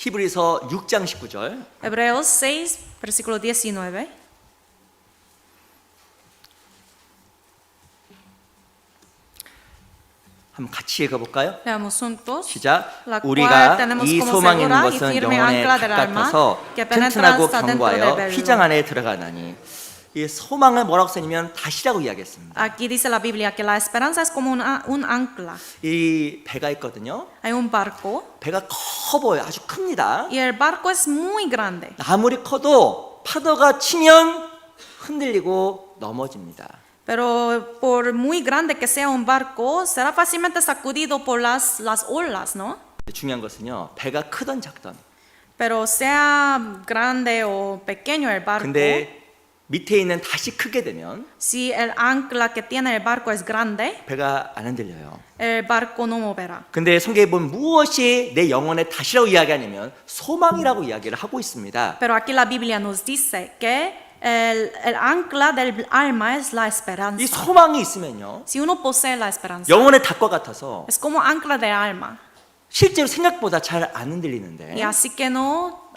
히브리서 6장 19절. Hebreos 6, versículo 19. 한번 같이 읽어볼까요? Leamos juntos. 시작. La cual 우리가 tenemos 이 como 소망이 있는 segura y 것은 firme 영혼에 ancla del alma, 가까워서 que penetra 튼튼하고 hasta dentro del 견고하여 velo. 휘장 안에 들어가나니. 이 소망을 뭐라고 써냐면 다시라고 이야기했습니다. Aquí dice la Biblia que la esperanza es como un ancla. 이 배가 있거든요. Hay un barco 배가 커 보여요. 아주 큽니다. y el barco es muy grande. 아무리 커도 파도가 치면 흔들리고 넘어집니다. Pero por muy grande que sea un barco, será fácilmente sacudido por las olas, ¿no? 중요한 것은요. 배가 크던 작던. Pero sea grande o pequeño el barco, 근데 밑에 있는 다시 크게 되면 si el ancla que tiene el barco es grande, 배가 안 흔들려요. el barco no moverá. 근데 성경에 보면 무엇이 내 영혼의 다시라고 이야기하냐면 소망이라고 이야기를 하고 있습니다. Pero aquí la Biblia nos dice que el ancla del alma es la esperanza. 이 소망이 있으면요. Si uno posee la esperanza, 영혼의 닭과 같아서 es como ancla del alma. 실제로 생각보다 잘 안 흔들리는데 Y así que no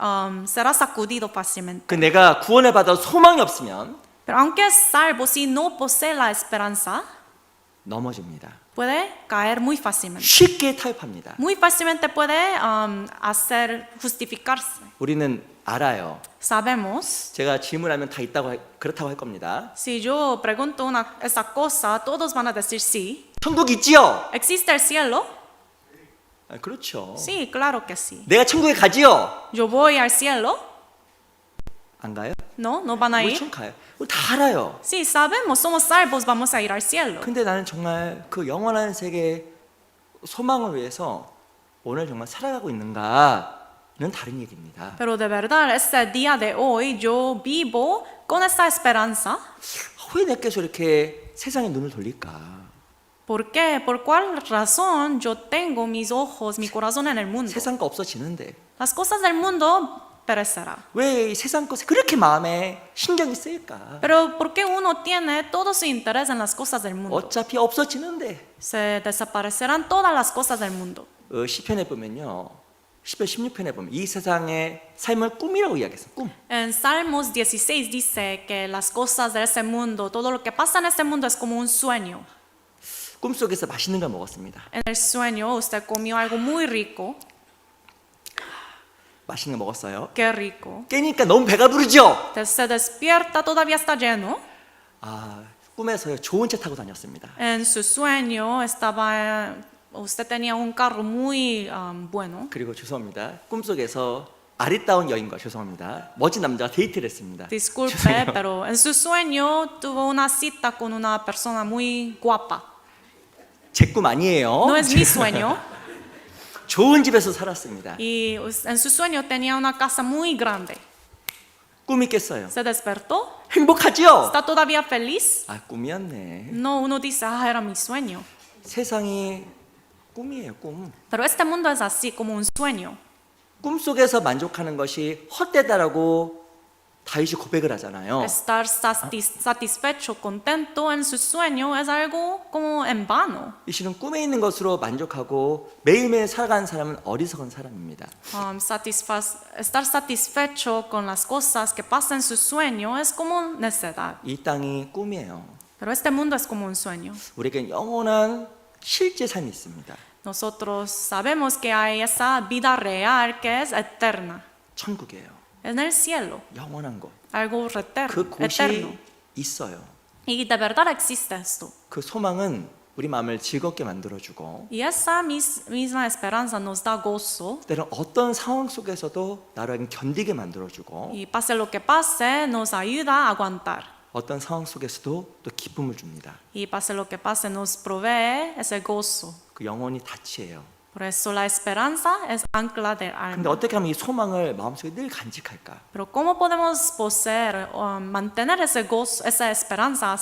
será sacudido fácilmente. 그 내가 구원을 받아 소망이 없으면 Pero aunque es salvo, si no posee la esperanza, 넘어집니다. puede caer muy fácilmente. 쉽게 타협합니다. Muy fácilmente puede justificarse. 우리는 알아요. Sabemos, 제가 질문하면 다 있다고 그렇다고 할 겁니다. si yo pregunto esa cosa, todos van a decir sí. 천국 있지요? ¿Existe el cielo? 그렇죠. Sí, claro que sí. 내가 천국에 가지요? ¿Yo voy al cielo? 안 가요? No, no van a 우리 ir. 천국 가요. 우리 다 알아요. Sí, sabemos, somos salvos, vamos a ir al cielo. 근데 나는 정말 그 영원한 세계 소망을 위해서 오늘 정말 살아가고 있는가는 다른 얘기입니다. Pero de verdad, este día de hoy yo vivo con esta esperanza. 왜 내께서 이렇게 세상에 눈을 돌릴까? ¿Por qué? ¿Por cuál razón yo tengo mis ojos, mi corazón en el mundo? 세상 거 없어지는데 Las cosas del mundo perecerá. 왜 이 세상 것에 그렇게 마음에 신경이 쓰일까? Pero ¿por qué uno tiene todo su interés en las cosas del mundo? 어차피 없어지는데. Se desaparecerán todas las cosas del mundo. 시편에 보면요. 시편 16편에 보면 이 세상의 삶을 꿈이라고 이야기했어요. 꿈. En Salmos 16 dice que las cosas de ese mundo, todo lo que pasa en este mundo es como un sueño. 꿈속에서 맛있는 걸 먹었습니다. En el sueño usted comió algo muy rico. 맛있는 거 먹었어요. Qué rico. 깨니까 너무 배가 부르죠. Se despierta, todavía está lleno. 꿈에서 좋은 차 타고 다녔습니다. En su sueño usted tenía un carro muy bueno. 그리고 죄송합니다. 꿈속에서 아리따운 여인과 죄송합니다. 멋진 남자가 데이트를 했습니다. Disculpe, 죄송해요. pero en su sueño tuvo una cita con una persona muy guapa. 제 꿈 아니에요. No es mi sueño. 좋은 집에서 살았습니다. Y en su sueño tenía una casa muy grande. 꿈이 깼어요. Se despertó. 행복하죠? ¿Está todavía feliz? 꿈이었네. No, uno dice, era mi sueño. 세상이 꿈이에요, 꿈. Pero este mundo es así, como un sueño. 꿈속에서 만족하는 것이 헛되다라고 다윗이 고백을 하잖아요. Estar satisfecho, contento en su sueño es algo como en vano. 이 실은 꿈에 있는 것으로 만족하고 매일매일 살아가는 사람은 어리석은 사람입니다. Estar satisfecho con las cosas que pasan en su sueño es como necedad. 이 땅이 꿈이에요. Pero este mundo es como un sueño. 우리에겐 영원한 실제 삶이 있습니다. Nosotros sabemos que hay esa vida real que es eterna. 천국이에요. En el cielo, 영원한 곳. algo 그 eterno. 곳이 있어요. Y de verdad existe esto. 그 소망은 우리 마음을 즐겁게 만들어주고 Y esa misma esperanza nos da gozo. 때로는 어떤 상황 속에서도 나를 견디게 만들어주고 Y pase lo que pase, nos ayuda a aguantar. 어떤 상황 속에서도 또 기쁨을 줍니다. Y pase lo que pase, nos provee ese gozo. 그 영혼이 닻이에요. Por eso la esperanza es ancla del 근데 alma. 어떻게 하면 이 소망을 마음속에 늘 간직할까? Pero ¿cómo podemos poseer o mantener ese gozo, esa esperanza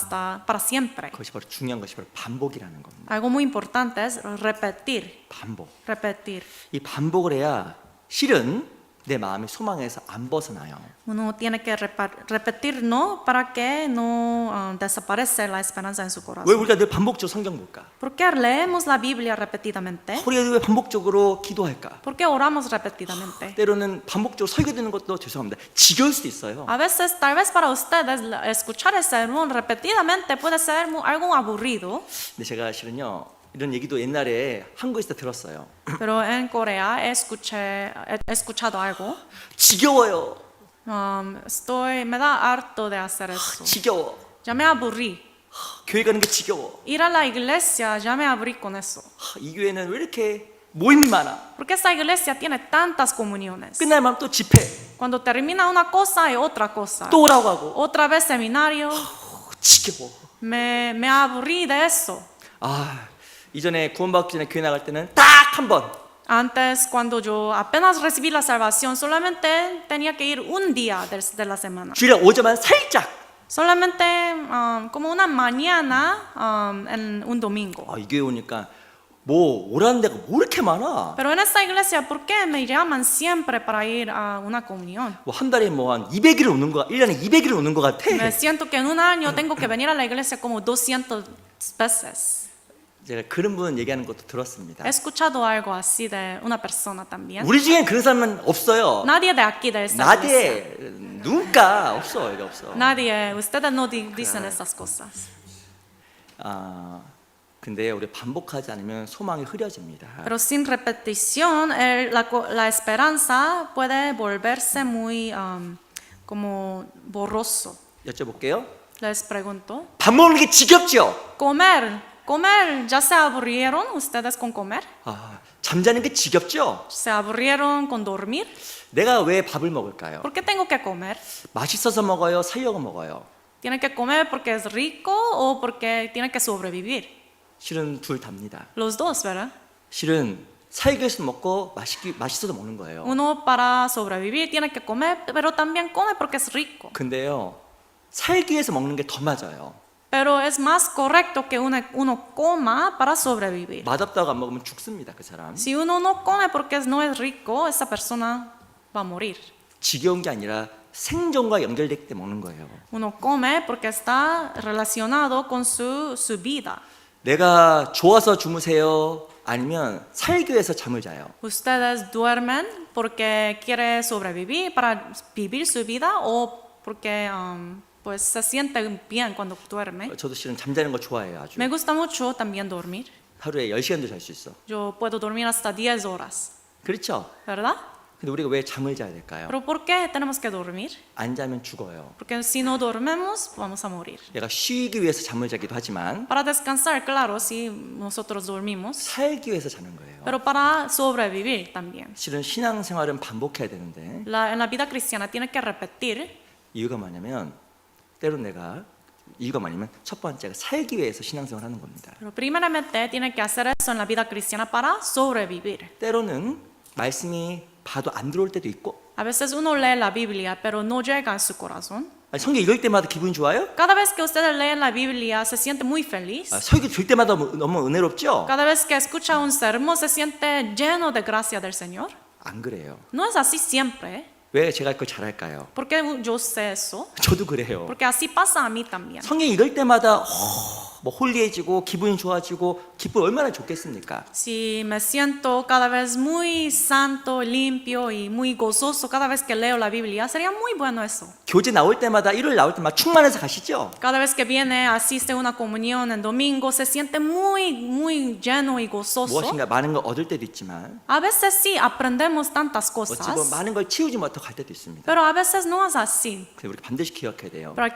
para siempre? 그것이 바로 중요한 것이 바로 반복이라는 겁니다. Algo muy importante es repetir, 반복. repetir. 이 반복을 해야 실은 내 마음이 소망에서 안 벗어나요. Uno tiene que repetir no para que no desaparezca la esperanza en su 왜 corazón. 우리가 늘 반복적으로 성경 볼까? ¿Por qué leemos la Biblia repetidamente? 우리가 왜 반복적으로 기도할까? ¿Por qué oramos repetidamente? 때로는 반복적으로 설교 듣는 것도 죄송합니다. 지겨울 수도 있어요. A veces, tal vez para ustedes, escuchar el sermón repetidamente puede ser algo aburrido, 근데 제가 실은요 이런 얘기도 옛날에 한국에서 들었어요. pero en Corea he escuchado algo. 지겨워요. Me da harto de hacer eso. 지겨워. Ya me aburrí. 교회 가는 게 지겨워. Ir a la iglesia, ya me aburrí con eso. 이 교회는 왜 이렇게 모임이 많아? Porque esta iglesia tiene tantas comuniones. 끝날만 또 집회, Cuando termina una cosa hay otra cosa. 또 오라고 하고. Otra vez seminario. 지겨워. Me aburrí de eso. 이전에 구원받기 전에 교회 나갈 때는 딱 한 번. Antes, cuando yo apenas recibí la salvación, solamente tenía que ir un día de la semana. 주일에 오자만 살짝. Solamente como una mañana en un domingo. 이 교회 오니까 뭐 오라는 데가 뭐 이렇게 많아? Pero en esta iglesia, ¿por qué me llaman siempre para ir a una comunión? 뭐 한 달에 뭐 한 200일 오는 거, 1년에 200일 오는 거 같아. Me siento que en un año tengo que venir a la iglesia como 200 veces. 제가 그런 분 얘기하는 것도 들었습니다. He escuchado algo así de una persona también. 우리 중엔 그런 사람은 없어요. Nadie de aquí de esta iglesia. 나대 누군가 없어, 여기 없어. Nadie, ustedes no dicen esas cosas. 근데 우리 반복하지 않으면 소망이 흐려집니다. Pero sin repetición, la esperanza puede volverse muy como borroso. 여쭤볼게요. Les pregunto. 밥 먹는 게 지겹죠? Comer, ¿ya se aburrieron ustedes con comer? 잠자는 게 지겹죠? ¿Se aburrieron con dormir? 내가 왜 밥을 먹을까요? ¿Por qué tengo que comer? 맛있어서 먹어요? 살려고 먹어요? ¿Tiene que comer porque es rico o porque tiene que sobrevivir? 실은 둘 다입니다. Los dos, ¿verdad? 실은 살기 위해서 먹고 맛있어서 먹는 거예요. Uno para sobrevivir tiene que comer, pero también come porque es rico. 근데요, 살기 위해서 먹는 게 더 맞아요. Pero es más correcto que uno coma para sobrevivir. 맛없다고 안 먹으면 죽습니다, 그 사람. Si uno no come porque no es rico, esa persona va a morir. 지겨운 게 아니라 생존과 연결되기 때문에 먹는 거예요. Uno come porque está relacionado con su vida. 내가 좋아서 주무세요? 아니면 살기 위해서 잠을 자요? Ustedes duermen porque quiere sobrevivir, para vivir su vida o porque pues se siente bien cuando duerme. 저도 실은 잠자는 거 좋아해요, 아주. Me gusta mucho también dormir. 하루에 10시간도 잘 수 있어. Yo puedo dormir hasta 10 horas, 그렇죠? ¿verdad? 근데 우리가 왜 잠을 자야 될까요? Pero ¿por qué tenemos que dormir? 안 자면 죽어요. Porque si no dormimos, vamos a morir. 내가 쉬기 위해서 잠을 자기도 하지만 Para descansar, claro, si nosotros dormimos, 살기 위해서 자는 거예요. pero para sobrevivir también. 실은 신앙생활은 반복해야 되는데 En la vida cristiana tiene que repetir. 이유가 뭐냐면 때론 이유가 뭐냐면 첫 번째가 살기 위해서 신앙생활 하는 겁니다. Pero primeramente tiene que hacer eso en la vida cristiana para sobrevivir. 때로는 말씀이 봐도 안 들어올 때도 있고 A veces uno lee la Biblia, pero no llega a su corazón. 성경 읽을 때마다 기분이 좋아요? Cada vez que ustedes leen la Biblia, se siente muy feliz. 설교 들 때마다 너무 은혜롭죠? Cada vez que escucha un sermón, se siente lleno de gracia del Señor. 안 그래요. No es así siempre. 왜 제가 그걸 잘할까요? ¿Por qué yo sé eso? 저도 그래요. Porque así pasa a mí también. 성경 읽을 때마다 뭐 홀리해지고 기분이 좋아지고 기분 얼마나 좋겠습니까? Si me siento cada vez muy santo, limpio y muy gozoso cada vez que leo la Biblia, sería muy bueno eso. 교제 나올 때마다 일요일 나올 때마다 충만해서 가시죠? Cada vez que viene, asiste a una comunión en domingo, se siente muy lleno y gozoso. 무엇인가 많은 걸 얻을 때도 있지만 A veces sí aprendemos tantas 어찌 보면 cosas, 많은 걸 치우지 못하고 갈 때도 있습니다. pero a veces no es así. 근데 우리 반드시 기억해야 돼요. Pero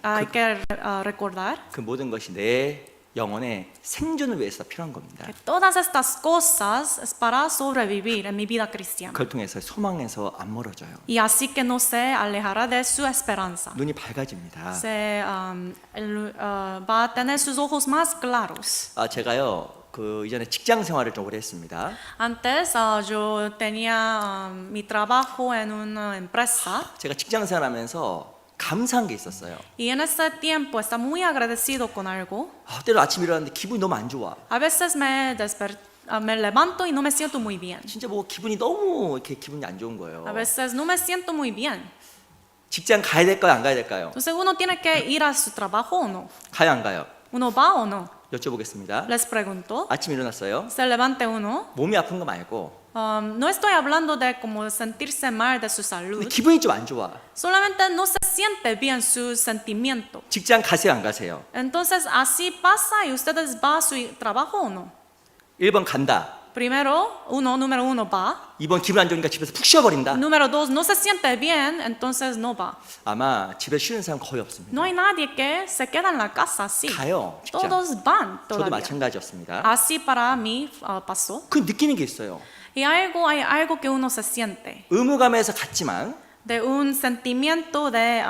hay que recordar 그 모든 것이 내 영혼의 생존을 위해서 필요한 겁니다. que todas estas cosas es para sobrevivir en mi vida cristiana. 그걸 통해서 소망에서 안 멀어져요. Y así que no se alejará de su esperanza. 눈이 밝아집니다. Va a tener sus ojos más claros. 제가요 그 이전에 직장 생활을 좀 오래 했습니다. Antes yo tenía mi trabajo en una empresa 제가 직장 생활하면서 감사한 게 있었어요. y en ese tiempo estaba muy agradecido con algo. 때로 아침 일어났는데 기분이 너무 안 좋아. A veces me me levanto y no me siento muy bien. 진짜 뭐 기분이 너무 이렇게 기분이 안 좋은 거예요. A veces no me siento muy bien. 직장 가야 될까요? 안 가야 될까요? Entonces uno tiene que ir a su trabajo o no. 가요, 안 가요? Uno va o no. 여쭤보겠습니다. Les pregunto. 아침 일어났어요. Se levante uno. 몸이 아픈 거 말고 No estoy hablando de como sentirse mal de su 근데 salud. 기분이 좀 안 좋아. Solamente no se siente bien su sentimiento. 직장 가세요, 안 가세요? Entonces así pasa y ustedes van a su trabajo o no. 1번 간다. Primero, número uno va. 2번 기분 안 좋으니까 집에서 푹 쉬어버린다. Número dos, no se siente bien, entonces no va. 아마 집에 쉬는 사람 거의 없습니다. No hay nadie que se queda en la casa así. 가요, 직장. Todos van 저도 todavía. 마찬가지였습니다. Así para mí pasó. 그 느끼는 게 있어요. Y hay algo que uno se siente. 의무감에서 갔지만 De un sentimiento de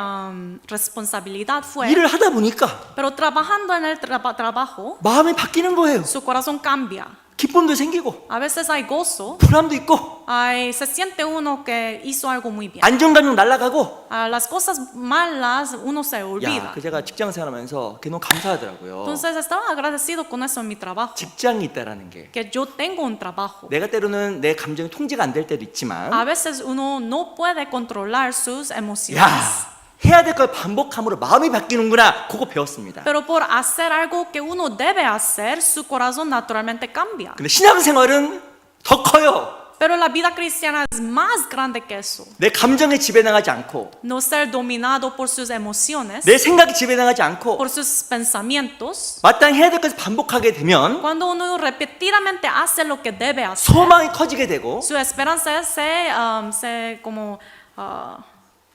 responsabilidad fue. 일을 하다 보니까 Pero trabajando en el trabajo, 마음이 바뀌는 거예요. su corazón cambia. 기쁨도 생기고 A veces hay gozo. 보람도 있고 Se siente uno que hizo algo muy bien. 안정감이 날아가고 Las cosas malas uno se olvida. 그 제가 직장 생활하면서 그게 너무 감사하더라고요. Entonces estaba agradecido con eso en mi trabajo. 직장이 있다라는 게 Que yo tengo un trabajo. 내가 때로는 내 감정이 통제가 안 될 때도 있지만 A veces uno no puede controlar sus emociones. 야 해야 될 걸 반복함으로 마음이 바뀌는구나 그거 배웠습니다. Pero por hacer algo que uno debe hacer, su corazón naturalmente cambia. 근데 신앙생활은 더 커요. Pero la vida cristiana es más grande que eso. 내 감정에 지배당하지 않고 No ser dominado por sus emociones, 내 생각에 지배당하지 않고 por sus pensamientos. 마땅히 해야 될 것을 반복하게 되면 Cuando uno repetidamente hace lo que debe hacer, 소망이 커지게 되고 su esperanza se como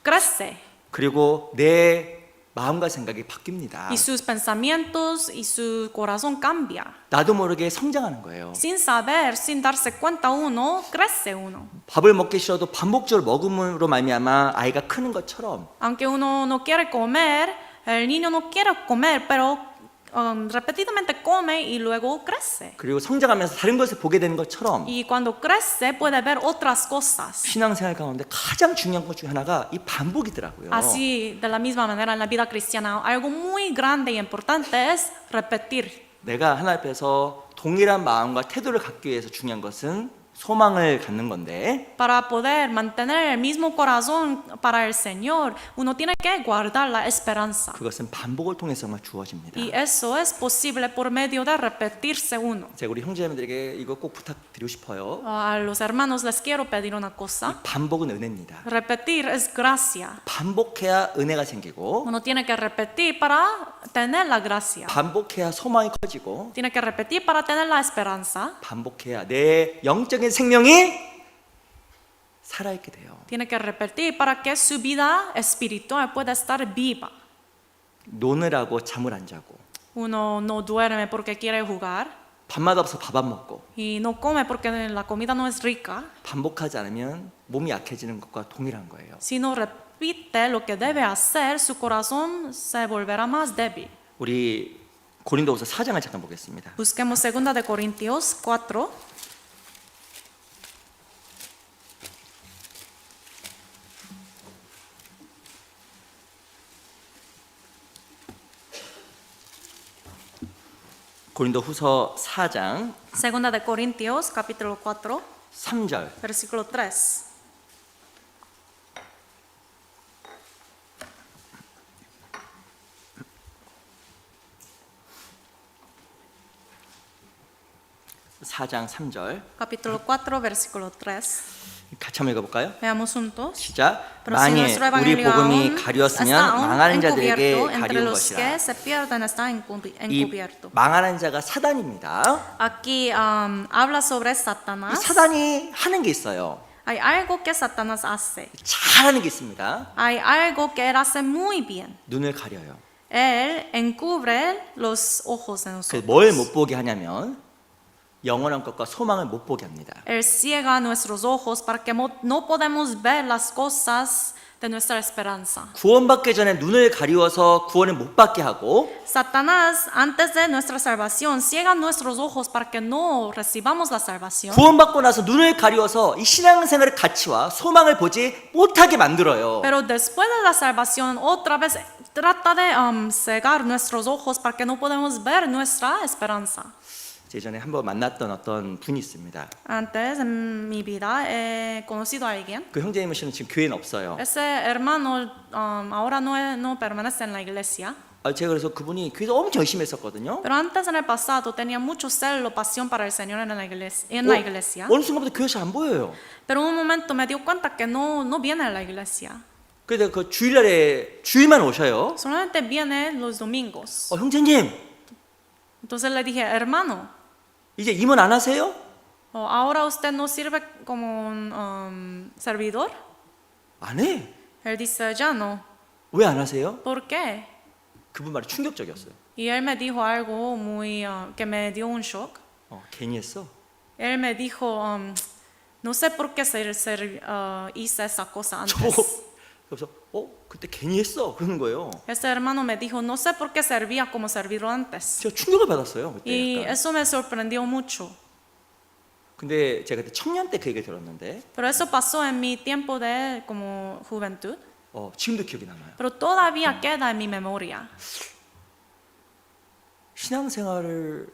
crece. 그리고 내 마음과 생각이 바뀝니다. Y sus pensamientos y su corazón cambia. 나도 모르게 성장하는 거예요. Sin saber, sin darse cuenta uno, crece uno. 밥을 먹기 싫어도 반복적으로 먹음으로 말미암아 아이가 크는 것처럼 Aunque uno no quiere comer, el niño no quiere comer, pero repetidamente come y luego crece. 그리고 성장하면서 다른 것을 보게 되는 것처럼 Y cuando crece puede ver otras cosas. 신앙생활 가운데 가장 중요한 것 중에 하나가 이 반복이더라고요. Así, de la misma manera, en la vida cristiana, algo muy grande y importante es repetir. 내가 하나님 앞에서 동일한 마음과 태도를 갖기 위해서 중요한 것은 소망을 갖는 건데 Para poder mantener el mismo corazón para el Señor, uno tiene que guardar la esperanza. 그것은 반복을 통해서만 주어집니다. Y eso es posible por medio de repetirse uno. 제가 우리 형제자매들에게 이거 꼭 부탁드리고 싶어요. A los hermanos les quiero pedir una cosa. 반복은 은혜입니다. Repetir es gracia. 반복해야 은혜가 생기고 Uno tiene que repetir para tener la gracia. 반복해야 소망이 커지고 Tiene que repetir para tener la esperanza. 반복해야 내 영적인 생명이 살아있게 돼요. Tiene que repetir para que su vida espiritual pueda estar viva. 노느라고 잠을 안 자고 Uno no duerme porque quiere jugar 밥맛 없어 밥 안 먹고 y no come porque la comida no es rica. 반복하지 않으면 몸이 약해지는 것과 동일한 거예요. Si no repite lo que debe hacer, su corazón se volverá más débil. 우리 고린도후서 4장을 잠깐 보겠습니다. Busquemos 2 de Corintios 4. 고린도후서 4장 2 de Corintios, capítulo 4, 3절 versículo 3. (4장 3절) Capítulo 4, versículo 3. 같이 한번 읽어볼까요? Veamos juntos. 시작. Pero si 만일 nuestro 우리 evangelio 복음이 aún 가리웠으면 está aún 망하는 자들에게 encubierto, entre 가리운 los 것이라. que se pierden está 이 encubierto. 망하는 자가 사단입니다. Aquí habla sobre 이 Satanás. 사단이 하는 게 있어요. Hay algo que Satanás hace. 잘하는 게 있습니다. Hay algo que él hace muy bien. 눈을 가려요. Él encubre los ojos de 그래서 nosotros. 뭘 못 보게 하냐면 영원한 것과 소망을 못 보게 합니다. Él ciega nuestros ojos para que no podemos ver las cosas de nuestra esperanza. 구원받기 전에 눈을 가리워서 구원을 못 받게 하고 Satanás, antes de nuestra salvación, ciega nuestros ojos para que no recibamos la salvación. 구원받고 나서 눈을 가리워서 이 신앙생활의 가치와 소망을 보지 못하게 만들어요. Pero después de la salvación, otra vez trata de cegar nuestros ojos para que no podemos ver nuestra esperanza. 예전에 한번 만났던 어떤 분이 있습니다. Antes en mi vida he conocido a alguien. 그 형제님은 지금 교회는 없어요. Ese hermano ahora no permanece en la iglesia. 제가 그래서 그분이 교회에서 엄청 열심히 했었거든요. Pero antes en el pasado tenía mucho celo, pasión para el Señor en la iglesia. 어느 순간부터 교회에서 안 보여요. Pero un momento me dio cuenta que no viene a la iglesia. 그래서 그 주일날에 주일만 오셔요. Solamente viene los domingos. 형제님, Entonces le dije, hermano, 이제 임원 안 하세요? ¿ahora usted no sirve como un servidor? 안 해. Él dice, ya no. 왜 안 하세요? ¿Por qué? 그분 말이 충격적이었어요. Y él me dijo algo muy que me dio un shock. 괜히 했어. Él me dijo, no sé por qué hice esa cosa 저 antes. 그래서 그때 괜히 했어 그러는 거예요. Este hermano me dijo, no sé por qué servía como servidor antes. 제가 충격을 받았어요 그때. Y 약간. eso me sorprendió mucho. 근데 제가 그때 청년 때 그 얘기를 들었는데 Pero eso pasó en mi tiempo de como juventud. 지금도 기억이 남아요. Pero todavía queda en mi memoria. 신앙생활을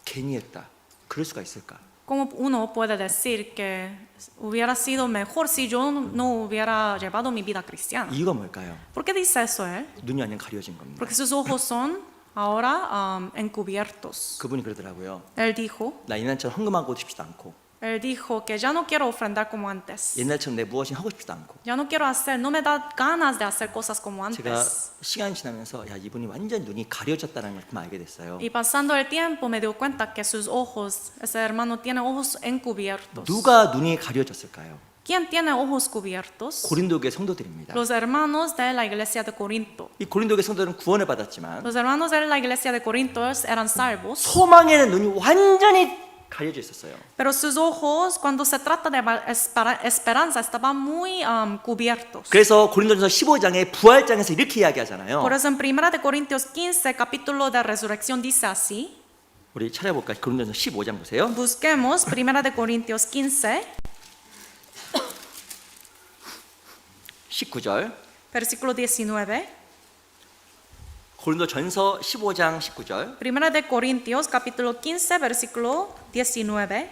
괜히 했다. 그럴 수가 있을까? ¿Cómo uno puede decir que hubiera sido mejor si yo no hubiera llevado mi vida cristiana? 이유가 뭘까요? ¿Por qué dice eso él? 눈이 완전 가려진 겁니다. Porque sus ojos son ahora encubiertos. 그분이 그러더라고요. Él dijo 나 옛날처럼 헌금하고 싶지도 않고 que ya no quiero ofrendar como antes. 옛날처럼 내 무엇이 하고 싶지도 않고 Ya no quiero hacer, no me da ganas de hacer cosas como 제가 antes. 시간이 지나면서 이분이 완전 눈이 가려졌다는 걸 좀 알게 됐어요. Y pasando el tiempo me dio cuenta que sus ojos, ese hermano tiene ojos encubiertos. 누가 눈이 가려졌을까요? ¿Quién tiene ojos cubiertos? 고린도교회 성도들입니다. Los hermanos de la iglesia de Corinto. 이 고린도교회 성도들은 구원을 받았지만 Los hermanos de la iglesia de Corinto eran salvos, 소망에는 눈이 완전히 가려져 있었어요. pero sus ojos, cuando se trata de esperanza, estaban muy cubiertos. 그래서 고린도전서 15장에 부활장에서 이렇게 이야기하잖아요. Por eso en 1 de Corintios 15, capítulo de resurrección, dice así. 우리 찾아볼까요? 고린도전서 15장 보세요. Busquemos 1 de Corintios 15, 19절. versículo 19. 고린도전서 15장 19절. 1 de Corintios, capítulo 15, versículo 19.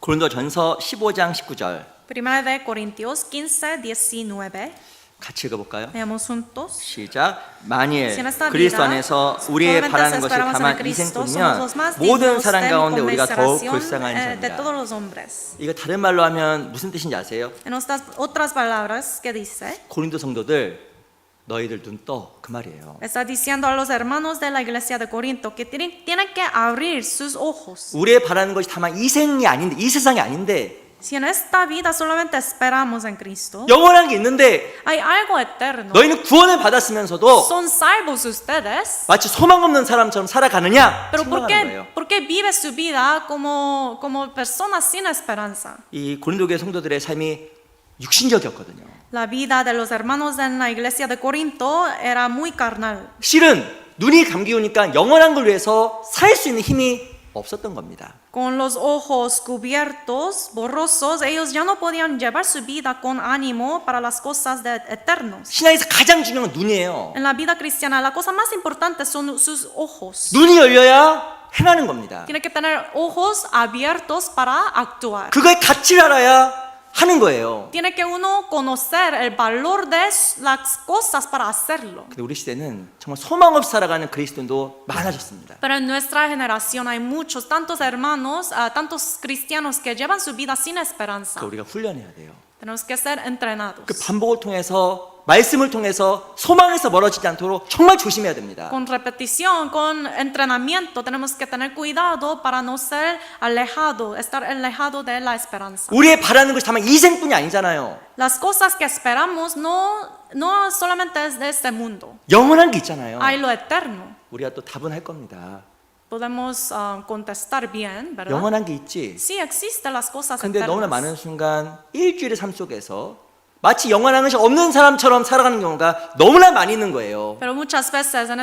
고린도전서 15장 19절. 1 de Corintios 15, 19. 같이 읽어볼까요? Leamos juntos. 시작. 만일 Si en esta 그리스도 vida 안에서 우리의 solamente 바라는 것이 esperamos en 다만 Cristo, somos 이생뿐이면 los más 모든 dignos 사람 de 가운데 우리가 더욱 conmiseración, 불쌍한 de todos 자입니다. los hombres. 이거 다른 말로 하면 무슨 뜻인지 아세요? En otras palabras, ¿qué dice? 고린도 성도들 너희들 눈 떠 그 말이에요. Está diciendo a los hermanos de la iglesia de Corinto que tienen que abrir sus ojos. 우리의 바라는 것이 다만 이 생이 아닌데 이 세상이 아닌데 Si en esta vida solamente esperamos en Cristo, 영원한 게 있는데 hay algo eterno. 너희는 구원을 받았으면서도 Son salvos ustedes, 마치 소망 없는 사람처럼 살아가느냐 pero 책망하는 거예요. ¿por qué vive su vida como personas sin esperanza? 이 고린도교회 성도들의 삶이 육신적이었거든요. La vida de los hermanos en la iglesia de Corinto era muy carnal. 실은 눈이 감기우니까 영원한 걸 위해서 살 수 있는 힘이 없었던 겁니다. Con los ojos cubiertos, borrosos, ellos ya no podían llevar su vida con ánimo para las cosas eternos. 신앙에서 가장 중요한 건 눈이에요. En la vida cristiana, la cosa más importante son sus ojos. 눈이 열려야 행하는 겁니다. Tiene que tener ojos abiertos para actuar. 그거의 가치를 알아야 하는 거예요. Tiene que uno conocer el valor de las cosas para hacerlo. 근데 우리 시대는 정말 소망 없이 살아가는 그리스도인도 많아졌습니다. Pero en nuestra generación hay muchos, tantos hermanos, tantos cristianos que llevan su vida sin esperanza. 그러니까 우리가 훈련해야 돼요. Tenemos que ser entrenados. 그 반복을 통해서 말씀을 통해서 소망에서 멀어지지 않도록 정말 조심해야 됩니다. Con repetición, con entrenamiento, tenemos que tener cuidado para no ser alejado, estar alejado de la esperanza. 우리의 바라는 것이 다만 이 생뿐이 아니잖아요. Las cosas que esperamos no solamente es de este mundo. 영원한 게 있잖아요. Hay lo eterno. 우리가 또 답은 할 겁니다. Podemos contestar bien, ¿verdad? 영원한 게 있지. Sí, existen las cosas 근데 너무나 eternas. 많은 순간 일주일의 삶 속에서 마치 영원한 것이 없는 사람처럼 살아가는 경우가 너무나 많이 있는 거예요. Pero muchas veces en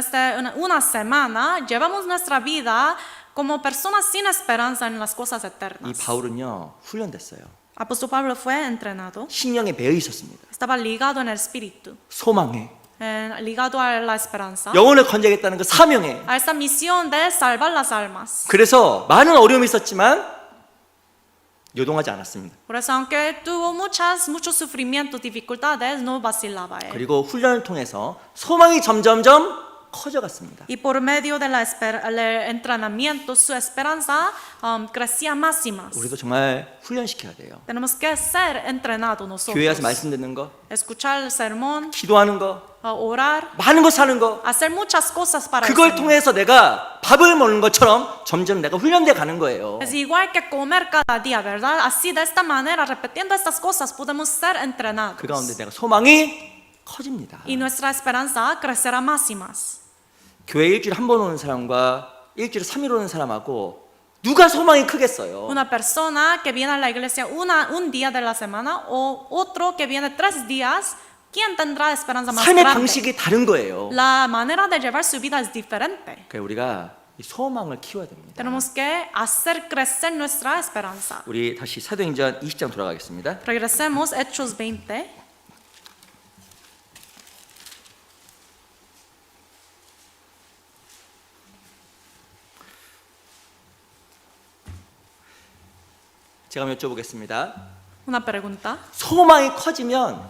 una semana llevamos nuestra vida como personas sin esperanza en las cosas 이 eternas. 바울은요 훈련됐어요. Apóstol Pablo fue entrenado, 신령에 매여 있었습니다. estaba ligado en el espíritu, 소망에, ligado a la esperanza, 영혼을 건져야겠다는 그 사명에. a esa misión de salvar las almas. 그래서 많은 어려움이 있었지만 요동하지 않았습니다. Por eso, aunque tuvo muchos sufrimientos, dificultades, no vacilaba él. 그리고 훈련을 통해서 소망이 점점점 커져갔습니다. Y por medio del entrenamiento, su esperanza crecía más y más. 우리도 정말 훈련시켜야 돼요. Tenemos que ser entrenados 교회 와서 nosotros. 말씀 듣는 거, Escuchar el sermón, 기도하는 거, orar, 많은 거 사는 거, hacer muchas cosas para el 그걸 Señor. 통해서 내가 밥을 먹는 것처럼 점점 내가 훈련돼 가는 거예요. Es igual que comer cada día, ¿verdad? Así de esta manera, repitiendo estas cosas, podemos ser entrenados. 그 가운데 내가 소망이 커집니다. Y nuestra esperanza crecerá más y más. 교회 일주일에 한 번 오는 사람과 일주일에 3일 오는 사람하고 누가 소망이 크겠어요? Una persona que viene a la iglesia un día de la semana o otro que viene 3 días, ¿quién tendrá esperanza más 삶의 grande? 방식이 다른 거예요. La manera de llevar su vida es diferente. 그러니까 우리가 이 소망을 키워야 됩니다. Tenemos que hacer crecer nuestra esperanza. 우리 다시 사도행전 20장 돌아가겠습니다. Regresemos Hechos 20. 제가 한번 여쭤보겠습니다. Una pregunta. 소망이 커지면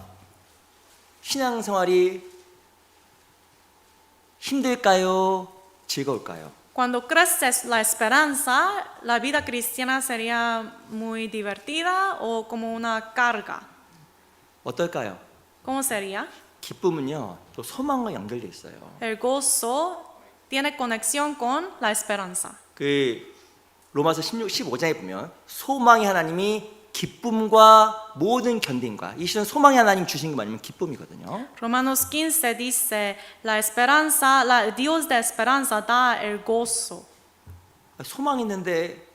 신앙생활이 힘들까요? 즐거울까요? Cuando crece la esperanza, ¿la vida cristiana sería muy divertida o como una carga? 어떨까요? ¿Cómo sería? 기쁨은요, 또 소망과 연결돼 있어요. El gozo tiene conexión con la esperanza. 그 로마서 15장에 보면 소망이 하나님이 기쁨과 모든 견딘과 이 시는 소망이 하나님 주신 게 뭐냐면 기쁨이거든요. Romanos 15 dice, la esperanza, Dios de esperanza da el gozo. 소망이 있는데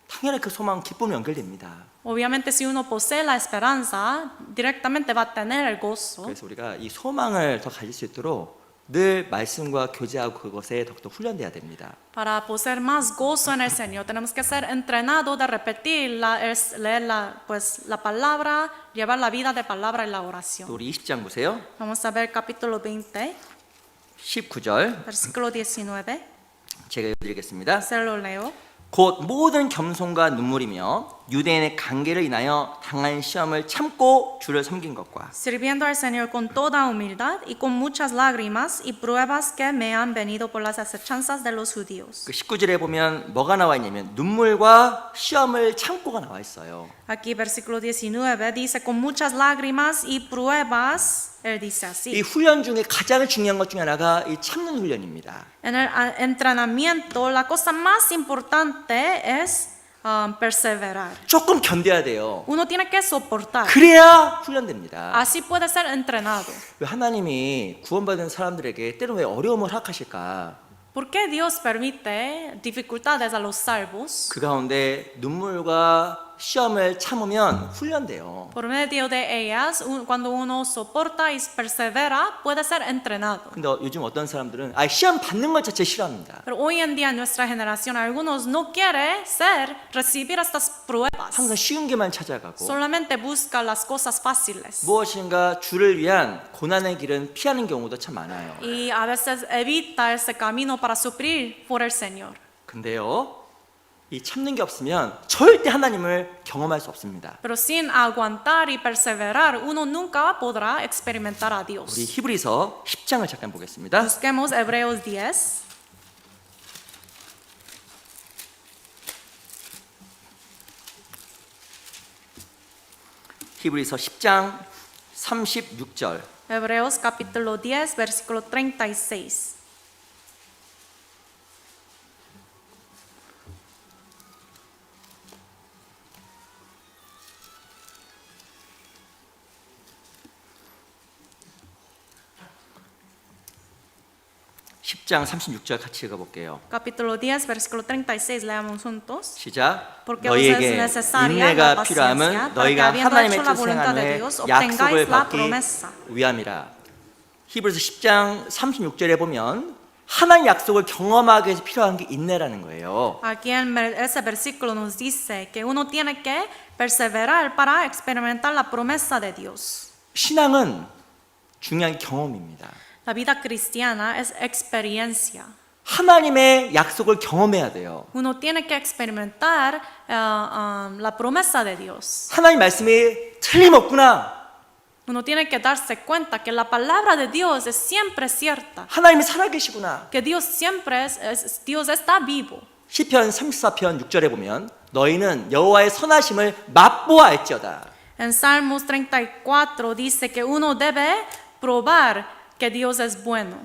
당연히 그 소망은 기쁨이 연결됩니다. Obviamente si uno posee la esperanza, directamente va a tener el gozo. 그래서 우리가 이 소망을 더 가질 수 있도록 늘 말씀과 교제하고 그것에 더욱더 훈련돼야 됩니다. Para poseer más gozo en el Señor, tenemos que ser entrenados de repetir, leer la palabra, llevar la vida de palabra en la 또 oración. 우리 20장 보세요. Vamos a ver capítulo 20, 19절 versículo 19. 제가 읽어드리겠습니다. Se lo leo. 곧 모든 겸손과 눈물이며 유대인의 관계를 인하여 당한 시험을 참고 주를 섬긴 것과 Sirviendo al Señor con toda humildad y con muchas lágrimas y pruebas que me han venido por las acechanzas de los judíos. 그 19절에 보면 뭐가 나와 있냐면 눈물과 시험을 참고가 나와 있어요. Aquí versículo 19 dice con muchas lágrimas y pruebas, él dice 이 así. 훈련 중에 가장 중요한 것 중에 하나가 이 참는 훈련입니다. En el entrenamiento la cosa más importante es perseverar. 조금 견뎌야 돼요. Uno tiene que soportar. 그래야 훈련됩니다. Así puede ser entrenado. 왜 하나님이 구원받은 사람들에게 때로 왜 어려움을 허락하실까? ¿Por qué Dios permite dificultades a los salvos? 그 가운데 눈물과 시험을 참으면 훈련돼요. Por medio de ellas, cuando uno soporta y persevera, puede ser entrenado. 근데 요즘 어떤 사람들은 시험 받는 것 자체 싫어합니다. Pero hoy en día en nuestra generación, algunos no quieren recibir estas pruebas. 항상 쉬운 게만 찾아가고 Solamente busca las cosas fáciles. 무엇인가 주를 위한 고난의 길은 피하는 경우도 참 많아요. Y a veces evita ese camino para sufrir por el Señor. 근데요, 이 참는 게 없으면 절대 하나님을 경험할 수 없습니다. Pero sin aguantar y perseverar, uno nunca podrá experimentar a 우리 Dios. 히브리서 10장을 잠깐 보겠습니다. Busquemos Hebreos 10. 히브리서 10장 36절. Hebreos capítulo 10, versículo 36. (10장 36절) 같이 읽어볼게요. Capítulo 10, versículo 36, leamos juntos. 시작. Porque os es 너희에게 necesaria la 인내가 paciencia 필요함은 para que 너희가 habiendo 하나님의 hecho la 뜻을 voluntad de 행하는 Dios, 약속을 obtengáis la 받기 promesa. 위함이라. 히브리서 10장 36절에 보면 하나님 약속을 경험하기 위해서 필요한 게 인내라는 거예요. Aquí en ese versículo nos dice que uno tiene que perseverar para experimentar la promesa de Dios. 신앙은 중요한 경험입니다. La vida cristiana es experiencia. 하나님의 약속을 경험해야 돼요. Uno tiene que experimentar la promesa de Dios. 하나님 말씀이 틀림없구나. Uno tiene que darse cuenta que la palabra de Dios es siempre cierta, 하나님이 살아계시구나. que Dios siempre Dios está vivo. 시편 34편 6절에 보면 너희는 여호와의 선하심을 맛보아 알지어다. En Salmos 34 dice que uno debe probar que Dios es bueno.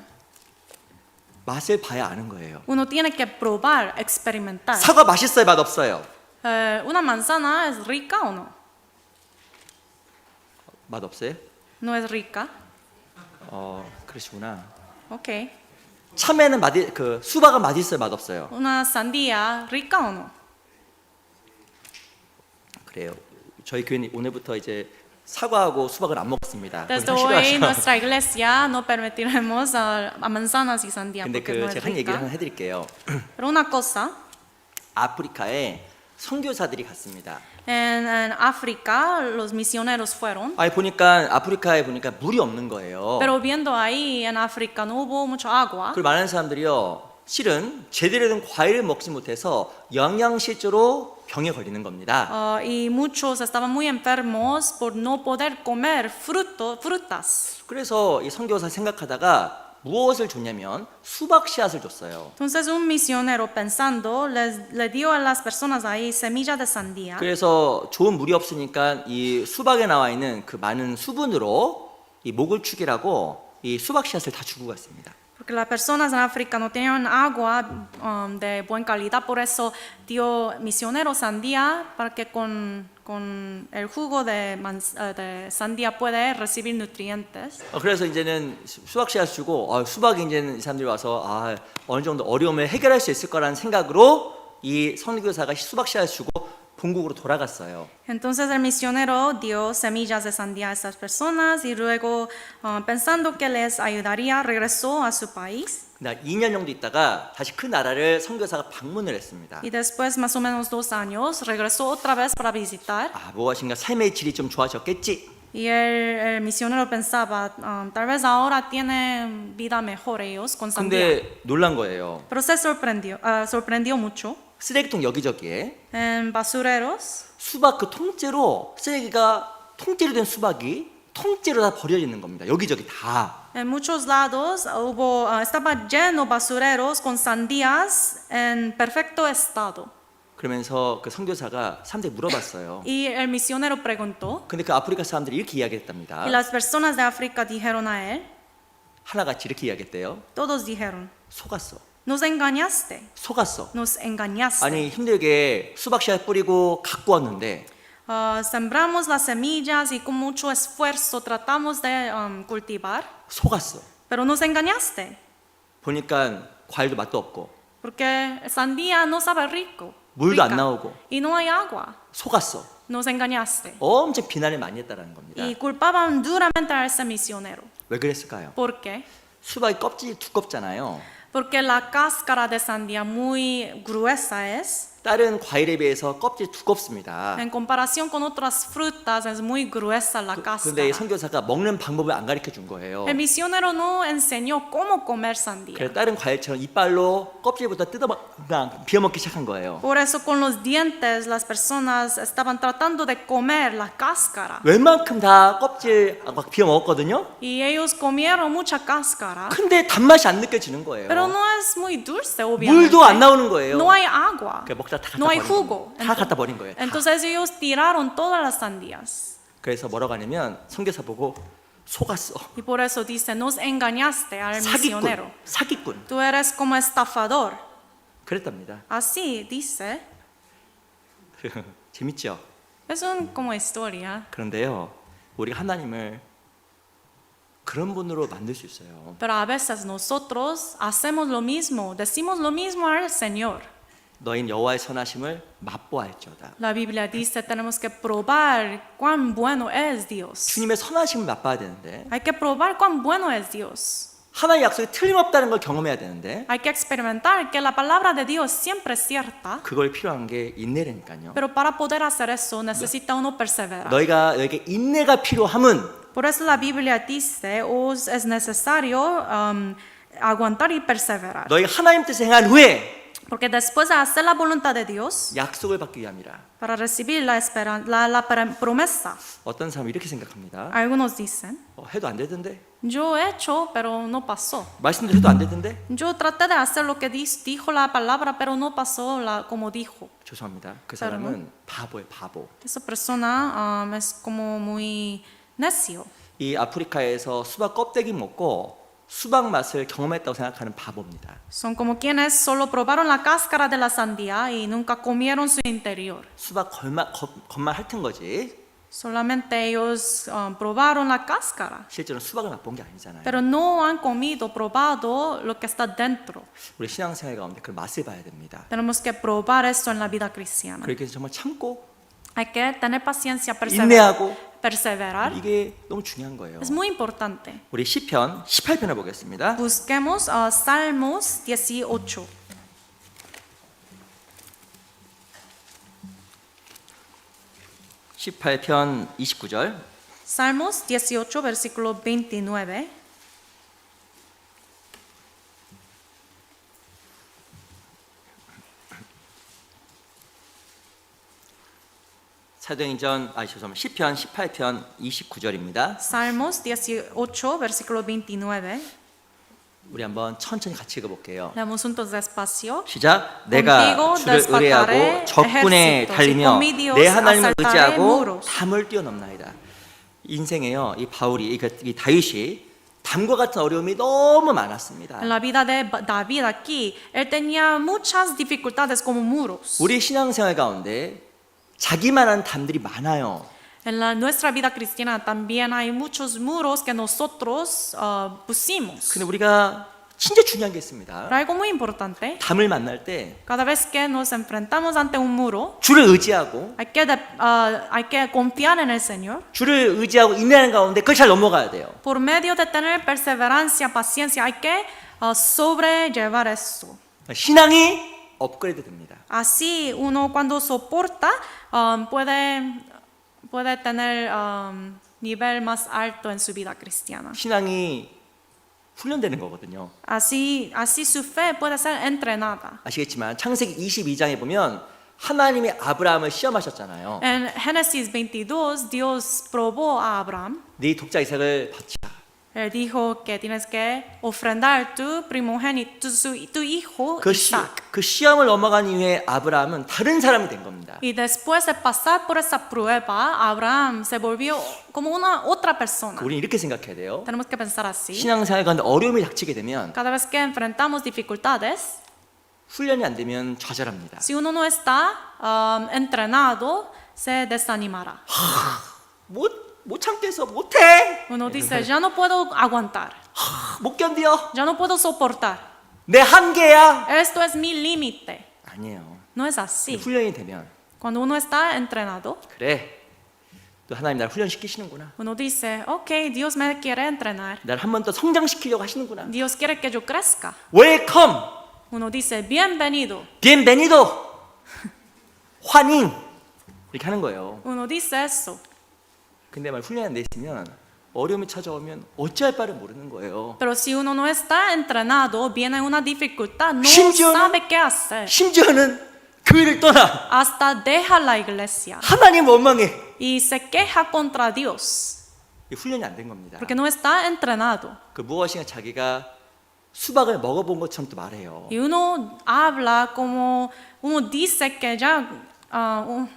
맛을 봐야 아는 거예요. Uno tiene que probar, experimentar. 사과 맛있어요, 맛없어요? ¿Una manzana es rica o no? 맛없어요? No es rica. 그러시구나. Ok. 참외는 수박은 맛있어요, 맛없어요? ¿Una sandía rica o no? 그래요. 저희 교회는 오늘부터 이제 사과하고 수박을 안 먹습니다. Desde 그건 hoy 싫어하셔. nuestra iglesia no permitiremos a manzanas y sandía 근데 porque no es 제가 한 얘기를 하나 rica. 해드릴게요. Pero una cosa, 아프리카에 선교사들이 갔습니다. en África los misioneros fueron, 보니까 아프리카에 보니까 물이 없는 거예요. pero viendo ahí en África no hubo mucha agua. 그리고 많은 사람들이요, 실은 제대로 된 과일을 먹지 못해서 영양실조로 병에 걸리는 겁니다. Y muchos estaban muy enfermos por no poder comer frutas. 그래서 이 선교사 생각하다가 무엇을 줬냐면 수박 씨앗을 줬어요. Entonces un misionero pensando le dio a las personas ahí semillas de sandía. 그래서 좋은 물이 없으니까 이 수박에 나와 있는 그 많은 수분으로 이 목을 축이라고 이 수박 씨앗을 다 주고 갔습니다. Porque las personas en África no tenían agua de buena calidad, por eso dio misionero sandía para que con el jugo de sandía puede recibir nutrientes. 그래서 이제는 수박 씨앗 주고 수박이 이제는 이 사람들이 와서 어느 정도 어려움을 해결할 수 있을 거라는 생각으로 이 선교사가 수박 씨앗 주고 본국으로 돌아갔어요. Entonces el misionero dio semillas de sandía a estas personas y luego pensando que les ayudaría regresó a su país. 2년 정도 있다가 다시 그 나라를 선교사가 방문을 했습니다. Y después más o menos 2 años regresó otra vez para visitar. 무엇인가 삶의 질이 좀 좋아졌겠지. Y el misionero pensaba, tal vez ahora tienen vida mejor ellos con sandía. 근데 놀란 거예요. Pero se sorprendió mucho. 쓰레기통 여기저기에 En basureros, 수박 그 통째로 통째로 된 수박이 통째로 다 버려져 있는 겁니다. 여기저기 다. en muchos lados estaba lleno basureros con sandías en perfecto estado. 그러면서 그 선교사가 사람들이 물어봤어요. Y el misionero preguntó, 근데 그 아프리카 사람들이 이렇게 이야기했답니다. y las personas de África dijeron a él, 하나같이 이렇게 이야기했대요. todos dijeron, 속았어. nos engañaste, 속았어. nos engañaste. 아니 힘들게 수박 씨앗 뿌리고 갖고 왔는데 Sembramos las semillas y con mucho esfuerzo tratamos de cultivar, 속았어. pero nos engañaste, 보니까 과일도 맛도 없고 porque sandía no sabe rico, 물도 안 rica, 나오고 y no hay agua. 속았어. Nos engañaste. 엄청 비난을 많이 했다라는 겁니다. Y culpaban duramente a ese misionero. 왜 그랬을까요? ¿Por qué? 수박이 껍질이 두껍잖아요. Porque la cáscara de sandía muy gruesa es. 다른 과일에 비해서 껍질이 두껍습니다. En comparación con otras frutas es muy gruesa la 근데 cáscara. 이 선교사가 먹는 방법을 안 가르쳐 준 거예요. El misionero no enseñó cómo comer sandía. 그래서 다른 과일처럼 이빨로 껍질부터 그냥 비워먹기 시작한 거예요. Por eso con los dientes las personas estaban tratando de comer la cáscara. 웬만큼 다 껍질 막 비워먹었거든요. Y ellos comieron mucha cáscara. 근데 단맛이 안 느껴지는 거예요. Pero no es muy dulce, obviamente. 물도 안 나오는 거예요. No hay agua. 그러니까 먹다 다 갖다 No hay 버린 jugo. 거예요. 다 갖다 버린 거예요. 다. Entonces ellos tiraron todas las sandías. 그래서 뭐라고 하냐면 선교사 보고 속았어. Y por eso dice, nos engañaste al misionero. 사기꾼. Tú eres como estafador. 그랬답니다. Así dice. 재밌죠? Es como historia. 그런데요, 우리가 하나님을 그런 분으로 만들 수 있어요. Pero a veces nosotros hacemos lo mismo, decimos lo mismo al Señor. 너희는 여호와의 선하심을 맛보아할지어다. La Biblia dice, tenemos que probar cuán bueno es Dios. 주님의 선하심을 맛봐야 되는데 Hay que probar cuán bueno es Dios. 하나의 약속이 틀림없다는 걸 경험해야 되는데 Hay que experimentar que la palabra de Dios siempre es cierta, 그걸 필요한 게 인내라니까요. pero para poder hacer eso necesita uno perseverar. 너에게 인내가 필요함은 Por eso la Biblia dice, os es necesario aguantar y perseverar. 너희가 하나님 뜻을 행한 후에 Porque después de hacer la voluntad de Dios, 약속을 받기 위함이라. para recibir la promesa, 어떤 사람이 이렇게 생각합니다. algunos dicen, 해도 안 되던데. yo he hecho, pero no pasó. 말씀대로 해도 안 되던데. Yo traté de hacer lo que dijo la palabra, pero no pasó como dijo. 죄송합니다. 그 사람은 바보예요, 바보. Esa persona es como muy necio. 이 아프리카에서 수박 껍데기 먹고 수박 맛을 경험했다고 생각하는 바보입니다. Son como quienes solo probaron la cáscara de la sandía y nunca comieron su interior. 수박 겉만 핥은 거지. Solamente ellos probaron la cáscara, 실제로 수박을 맛본 게 아니잖아요. pero no han comido, probado lo que está dentro. 우리 신앙생활 가운데 그 맛을 봐야 됩니다. Tenemos que probar esto en la vida cristiana. 그렇게 해서 정말 참고 Hay que tener paciencia, 인내하고 perseverar. 이게 너무 중요한 거예요. Es muy importante. 우리 시편 18편을 보겠습니다. Busquemos Salmos 18. (18편) 29절. Salmos 18, versículo 29. 사도행전 죄송합니다. 시편 18편 29절입니다. Salmos 18, versículo 29. 우리 한번 천천히 같이 읽어볼게요. Leemos juntos despacio. 시작. 내가 주를 의뢰하고 적군에 달리며 내 하나님을 의지하고 담을 뛰어넘나이다. 인생에요. 이 바울이 이 다윗이 담과 같은 어려움이 너무 많았습니다. En la vida de David aquí, él tenía muchas dificultades como muros. 우리 신앙생활 가운데 자기만한 담들이 많아요. En nuestra vida cristiana también hay muchos muros que nosotros pusimos. 근데 우리가 진짜 중요한 게 있습니다. Pero algo muy importante, 담을 만날 때 cada vez que nos enfrentamos ante un muro, 주를 의지하고 hay que confiar en el Señor. 주를 의지하고 인내하는 가운데 그걸 잘 넘어가야 돼요. Por medio de tener perseverancia, paciencia, hay que sobrellevar esto. 신앙이 업그레이드 됩니다. Así uno cuando soporta puede tener nivel más alto en su vida cristiana. 신앙이 훈련되는 거거든요. Así su fe puede ser entrenada. 아시겠지만 창세기 22장에 보면 하나님이 아브라함을 시험하셨잖아요. En Génesis 22, Dios probó a Abraham. 네 독자 이삭을 바치라. Él dijo que tienes que ofrendar tu primogénito, tu hijo Isaac. 그 시험을 넘어간 이후에 아브라함은 다른 사람이 된 겁니다. Y después de pasar por esa prueba, Abraham se volvió como una otra persona. 우리는 이렇게 생각해야 돼요. Tenemos que pensar así. 신앙생활 가운데 어려움이 닥치게 되면 Cada vez que enfrentamos dificultades, 훈련이 안 되면 좌절합니다. si uno no está entrenado, se desanimará. 못 참겠어, 못해. Uno dice, ya no puedo aguantar, 못 견뎌. ya no puedo soportar. 내 한계야. Esto es mi límite. 아니에요. No es así. 훈련이 되면 Cuando uno está entrenado, 그래. 또 하나님 날 훈련시키시는구나. uno dice, ok, Dios me quiere entrenar. 날 한 번 더 성장시키려고 하시는구나. Dios quiere que yo crezca. 웰컴. Uno dice, bienvenido. bienvenido. 환영. 이렇게 하는 거예요. Uno dice eso. 근데 말 훈련이 안 돼 있으면 어려움이 찾아오면 어찌할 바를 모르는 거예요. Pero si uno no está entrenado, viene una dificultad, no 심지어는- sabe qué hacer. 심지어는 교회를 떠나 Hasta deja la iglesia 하나님 원망해. y se queja contra Dios. 이 훈련이 안 된 겁니다. Porque no está entrenado. 그 무엇인가 자기가 수박을 먹어본 것처럼 또 말해요. Y uno habla como, uno dice que ya,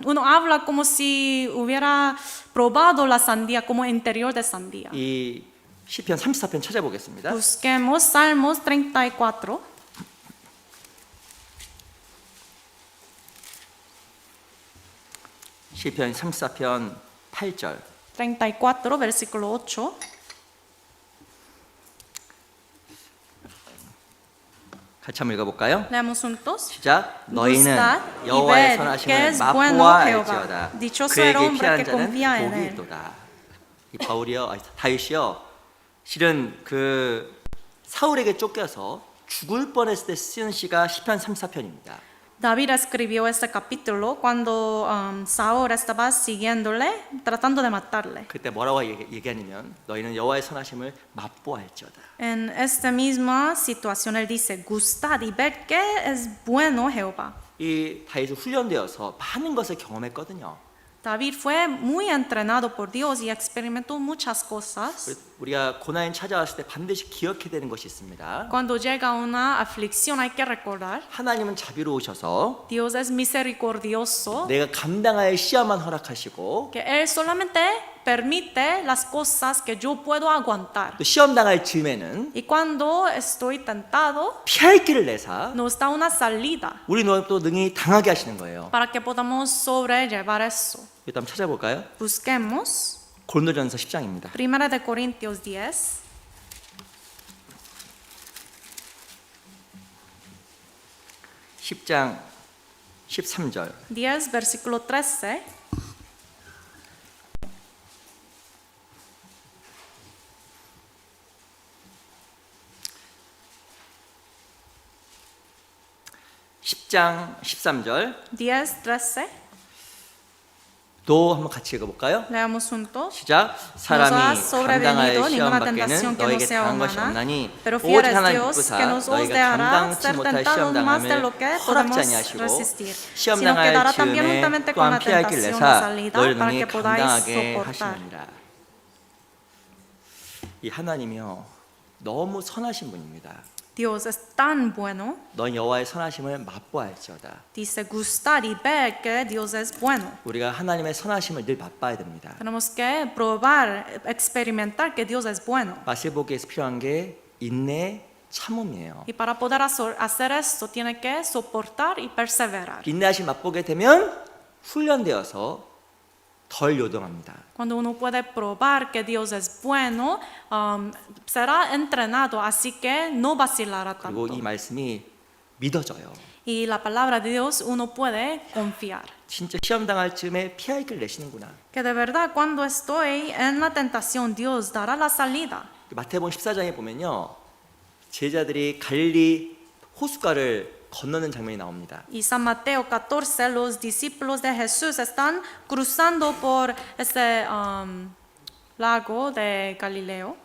uno habla como si hubiera probado la sandía como interior de sandía. 이 시편 34편 찾아보겠습니다. Busquemos Salmos 34. 시편 34편 8절. 34, versículo 8. 같이 한번 읽어볼까요? Leamos juntos. 시작. 너희는 Buscad y 여호와의 ved que 선하심을 es bueno 맛보아 Jehová. 알지어다. Dichoso el 그에게 hombre 피하는 que confía 자는 en 복이 él. 있도다. 이 바울이요, 다윗이요. 실은 그 사울에게 쫓겨서 죽을 뻔했을 때 쓰는 시가 시편 34편입니다. David escribió este capítulo cuando Saúl estaba siguiéndole, tratando de matarle. 그때 뭐라고 얘기하냐면 너희는 여호와의 선하심을 맛보아할지어다. En esta misma situación él dice, gustad y ver que es bueno Jehová. 이 다윗은 훈련되어서 많은 것을 경험했거든요. David fue muy entrenado por Dios y experimentó muchas cosas. 우리가 고난이 찾아왔을 때 반드시 기억해야 되는 것이 있습니다. Cuando llega una aflicción hay que recordar, 하나님은 자비로우셔서 Dios es misericordioso, 내가 감당할 시험만 허락하시고 que Él solamente permite las cosas que yo puedo aguantar. 또 시험 당할 즈음에는 Y cuando estoy tentado, 피할 길을 내사 nos da una salida 우리 또 능히 당하게 하시는 거예요. para que podamos sobrellevar eso. 일단 찾아볼까요? Busquemos 고린도전서 10장입니다. Primera de Corintios 10, 10장 13절. 10 versículo 13. 장 13절. 10, 13. 또 한번 같이 읽어볼까요? Leamos juntos. 시작. 사람이 nos ha 감당할 sobrevenido 시험 ninguna 밖에는 tentación que no 너에게 sea 당한 것이 humana, 없나니 pero fiel 오직 es 하나님 Dios 부사 que nos os 너희가 dejará 감당치 ser 못할 tentados 시험 más de 당함을 lo que 허락지 podemos 아니하시고 resistir, 시험 sino que dará 당할 también 즈음에 juntamente con 또한 la 피할 길 tentación 내사 la salida 너희를 para 능히 que podáis 감당하게 soportar. 하시느니라. 이 하나님이요 너무 선하신 분입니다. Dios es tan bueno, 넌 여호와의 선하심을 맛보아할지어다. dice gustar y ver que Dios es bueno. 우리가 하나님의 선하심을 늘 맛봐야 됩니다. Tenemos que probar, experimentar que Dios es bueno. 맛을 보기 위해서 필요한 게 인내, 참음이에요. Y para poder hacer esto, tiene que soportar y perseverar. 인내하심 맛보게 되면 훈련되어서 덜 요동합니다. Cuando uno puede probar que Dios es bueno, será entrenado, así que no vacilará 그리고 tanto. 이 말씀이 믿어져요. Y la palabra de Dios uno puede confiar. 진짜 시험 당할 즈음에 피할 길 내시는구나. Que de verdad cuando estoy en la tentación, Dios dará la salida. 마태복음 14장에 보면요. 제자들이 갈릴리 호숫가를 건너는 장면이 나옵니다. Y San Mateo 14, los discípulos de Jesús están cruzando por ese lago de Galileo.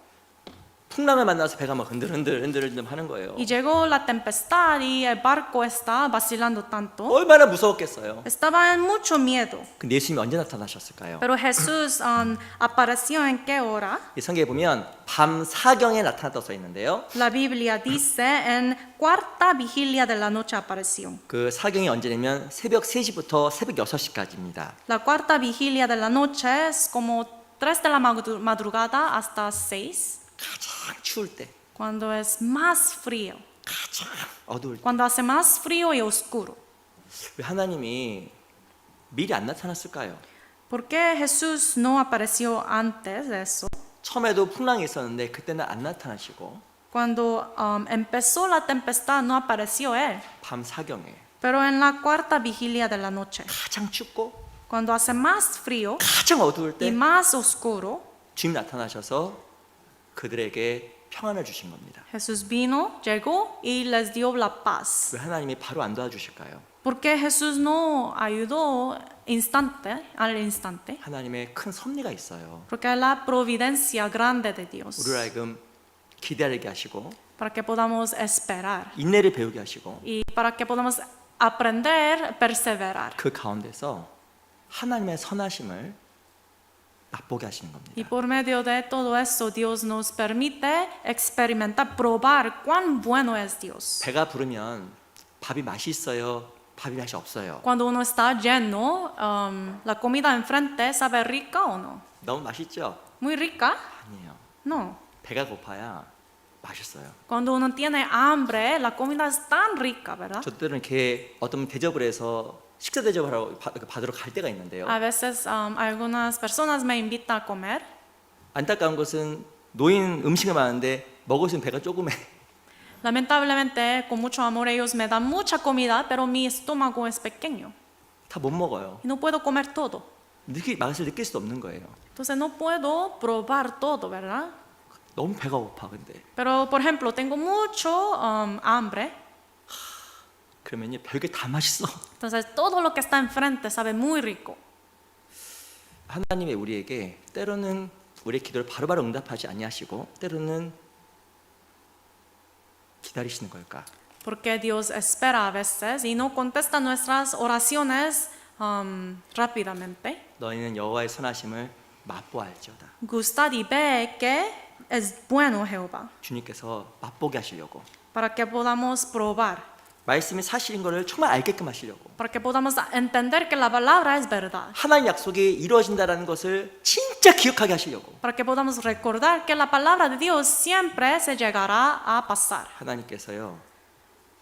풍랑을 만나서 배가 막 흔들흔들 하는 거예요. Y llegó la tempestad y el barco está vacilando tanto. 얼마나 무서웠겠어요. Estaba en mucho miedo. 근데 예수님이 언제 나타나셨을까요? Pero Jesús apareció en qué hora? 이 성경에 보면 밤 사경에 나타났다고 써 있는데요. La Biblia dice en cuarta vigilia de la noche apareció. 그 사경이 언제냐면 새벽 3시부터 새벽 6시까지입니다. La cuarta vigilia de la noche es como 3 de la madrugada hasta 6, 가장 추울 때, cuando es más frío, 가장 어두울 때. cuando hace más frío y oscuro. 왜 하나님이 미리 안 나타났을까요? ¿Por qué Jesús no apareció antes de eso? 처음에도 풍랑이 있었는데 그때는 안 나타나시고 Cuando empezó la tempestad no apareció Él, 밤 사경에 pero en la cuarta vigilia de la noche, 가장 춥고 cuando hace más frío 가장 어두울 y 때 más oscuro, 주님 나타나셔서 그들에게 평안을 주신 겁니다. Jesús vino, llegó y les dio la paz. 왜 하나님이 바로 안 도와주실까요? ¿Por qué Jesús no ayudó al instante? 하나님의 큰 섭리가 있어요. Porque es la providencia grande de Dios, 우리를 하여금 기다리게 하시고 para que podamos esperar 인내를 배우게 하시고 y para que podamos aprender, perseverar. 그 가운데서 하나님의 선하심을 맛보게 하시는 겁니다. Y por medio de todo eso, Dios nos permite experimentar, probar cuán bueno es Dios. 배가 부르면 밥이 맛있어요, 밥이 맛이 없어요. Cuando uno está lleno, la comida enfrente sabe rica o no? 너무 맛있죠? Muy rica? 아니에요. No. 배가 고파야 맛있어요. Cuando uno tiene hambre, la comida es tan rica, ¿verdad? 저 때는 이렇게 어떤 대접을 해서 식사 대접을 받으러 갈 때가 있는데요. A veces algunas personas me invitan a comer. 안타까운 것은 노인 음식을 많은데 먹을 수 있는 배가 조그매. Lamentablemente, con mucho amor, ellos me dan mucha comida, pero mi estómago es pequeño 다 못 먹어요. y no puedo comer todo. 맛을 느낄 수 없는 거예요. Entonces no puedo probar todo, ¿verdad? 너무 배가 고파 근데. Pero, por ejemplo, tengo mucho hambre. 그러면요 별게 다 맛있어. Entonces, todo lo que está enfrente sabe muy rico. 하나님의 우리에게 때로는 우리의 기도를 바로바로 응답하지 아니하시고 때로는 기다리시는 걸까? Porque Dios espera a veces y no contesta nuestras oraciones rápidamente. 너희는 여호와의 선하심을 맛보알지어다. Gustad y ve que es bueno Jehová, 주님께서 맛보게 하시려고 para que podamos probar, 말씀이 사실인 것을 정말 알게끔 하시려고 para que podamos entender que la palabra es verdad, 하나님 약속이 이루어진다라는 것을 진짜 기억하게 하시려고 para que podamos recordar que la palabra de Dios siempre se llegará a pasar. 하나님께서요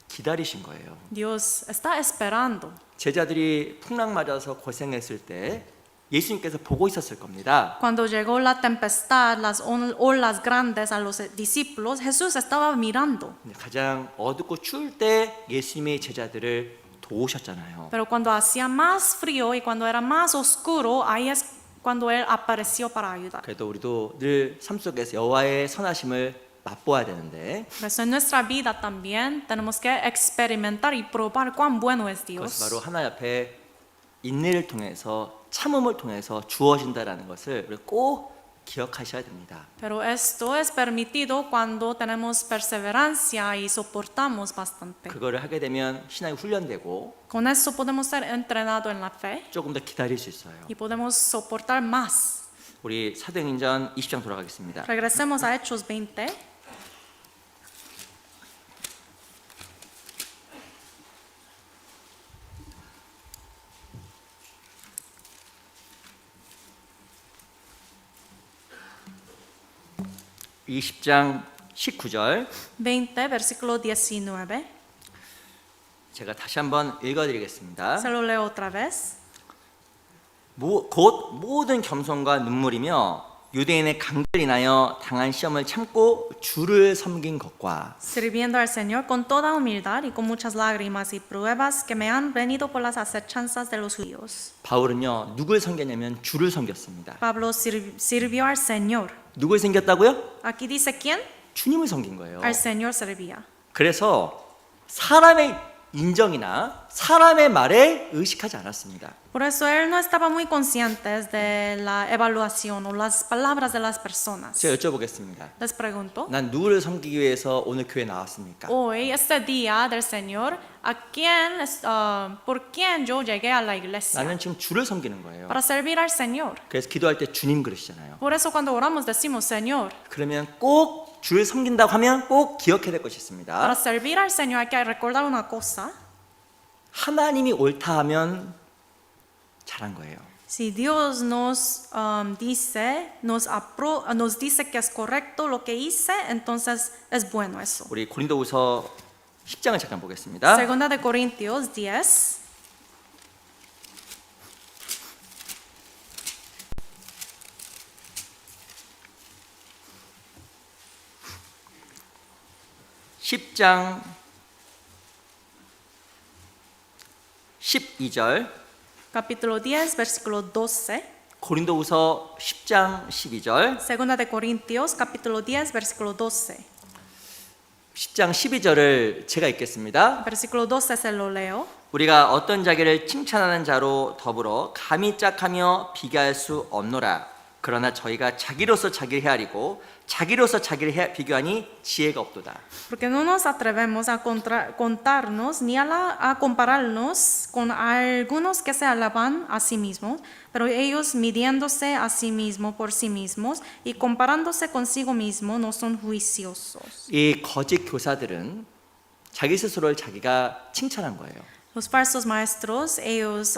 기다리신 거예요. Dios está esperando. 제자들이 풍랑 맞아서 고생했을 때 예수님께서 보고 있었을 겁니다. Cuando llegó la tempestad, las olas grandes a los discípulos, Jesús estaba mirando. 가장 어둡고 추울 때 예수님의 제자들을 도우셨잖아요. Pero cuando hacía más frío y cuando era más oscuro, ahí es cuando Él apareció para ayudar. 그래도 우리도 늘 삶 속에서 여호와의 선하심을 맛보아야 되는데 Por eso en nuestra vida también tenemos que experimentar y probar cuán bueno es 그것이 Dios. 바로 하나님 앞에 인내를 통해서 참음을 통해서 주어진다라는 것을 우리 꼭 기억하셔야 됩니다. Pero esto es permitido cuando tenemos perseverancia y soportamos bastante. 그거를 하게 되면 신앙이 훈련되고 Con eso podemos ser entrenados en la fe 조금 더 기다릴 수 있어요. y podemos soportar más. 우리 사도행전 20장 돌아가겠습니다. Regresemos a Hechos 20. 이 10장 19절 20, versículo 19. 제가 다시 한번 읽어드리겠습니다. Se lo leo otra vez. 곧 모든 겸손과 눈물이며 유대인의 강들이 인하여 당한 시험을 참고 주를 섬긴 것과 Sirviendo al Señor con toda humildad y con muchas lágrimas y pruebas que me han venido por las acechanzas de los judíos. 바울은요 누굴 섬겼냐면 주를 섬겼습니다. Pablo sirvió al Señor. 누굴 섬겼다고요? Aquí dice quién? 주님을 섬긴 거예요. Al Señor servía. 그래서 사람의 인정이나 사람의 말에 의식하지 않았습니다. Por eso él no estaba muy consciente de la evaluación o las palabras de las personas. 제가 여쭤보겠습니다. Les pregunto, 난 누구를 섬기기 위해서 오늘 교회에 나왔습니까? hoy, este día del Señor, ¿por quién yo llegué a la iglesia? 나는 지금 주를 섬기는 거예요. Para servir al Señor. 그래서 기도할 때 주님 그러시잖아요. Por eso cuando oramos decimos Señor. 그러면 꼭 주를 섬긴다고 하면 꼭 기억해야 될 것이 Para 있습니다. servir al Señor hay que recordar una cosa. 하나님이 옳다 하면 잘한 거예요. Si Dios nos dice, nos dice que es correcto lo que hice, entonces es bueno eso. 우리 고린도후서 10장을 잠깐 보겠습니다. Segunda de Corintios 10. (10장) 12절 Capítulo 10, versículo 12. 고린도후서 10장 12절 Segunda de Corintios, capítulo 10, versículo 12. 10장 12절을 제가 읽겠습니다. Versículo 12 se lo leo. 우리가 어떤 자기를 칭찬하는 자로 더불어 감히 짝하며 비교할 수 없노라. 그러나 저희가 자기로서 자기를 헤아리고 자기로서 자기를 비교하니 지혜가 없도다. Porque no nos atrevemos a contarnos ni a compararnos con algunos que se alaban a sí mismos, pero ellos midiéndose a sí mismos por sí mismos y comparándose consigo mismo no son juiciosos. 이 거짓 교사들은 자기 스스로를 자기가 칭찬한 거예요. Los falsos maestros, ellos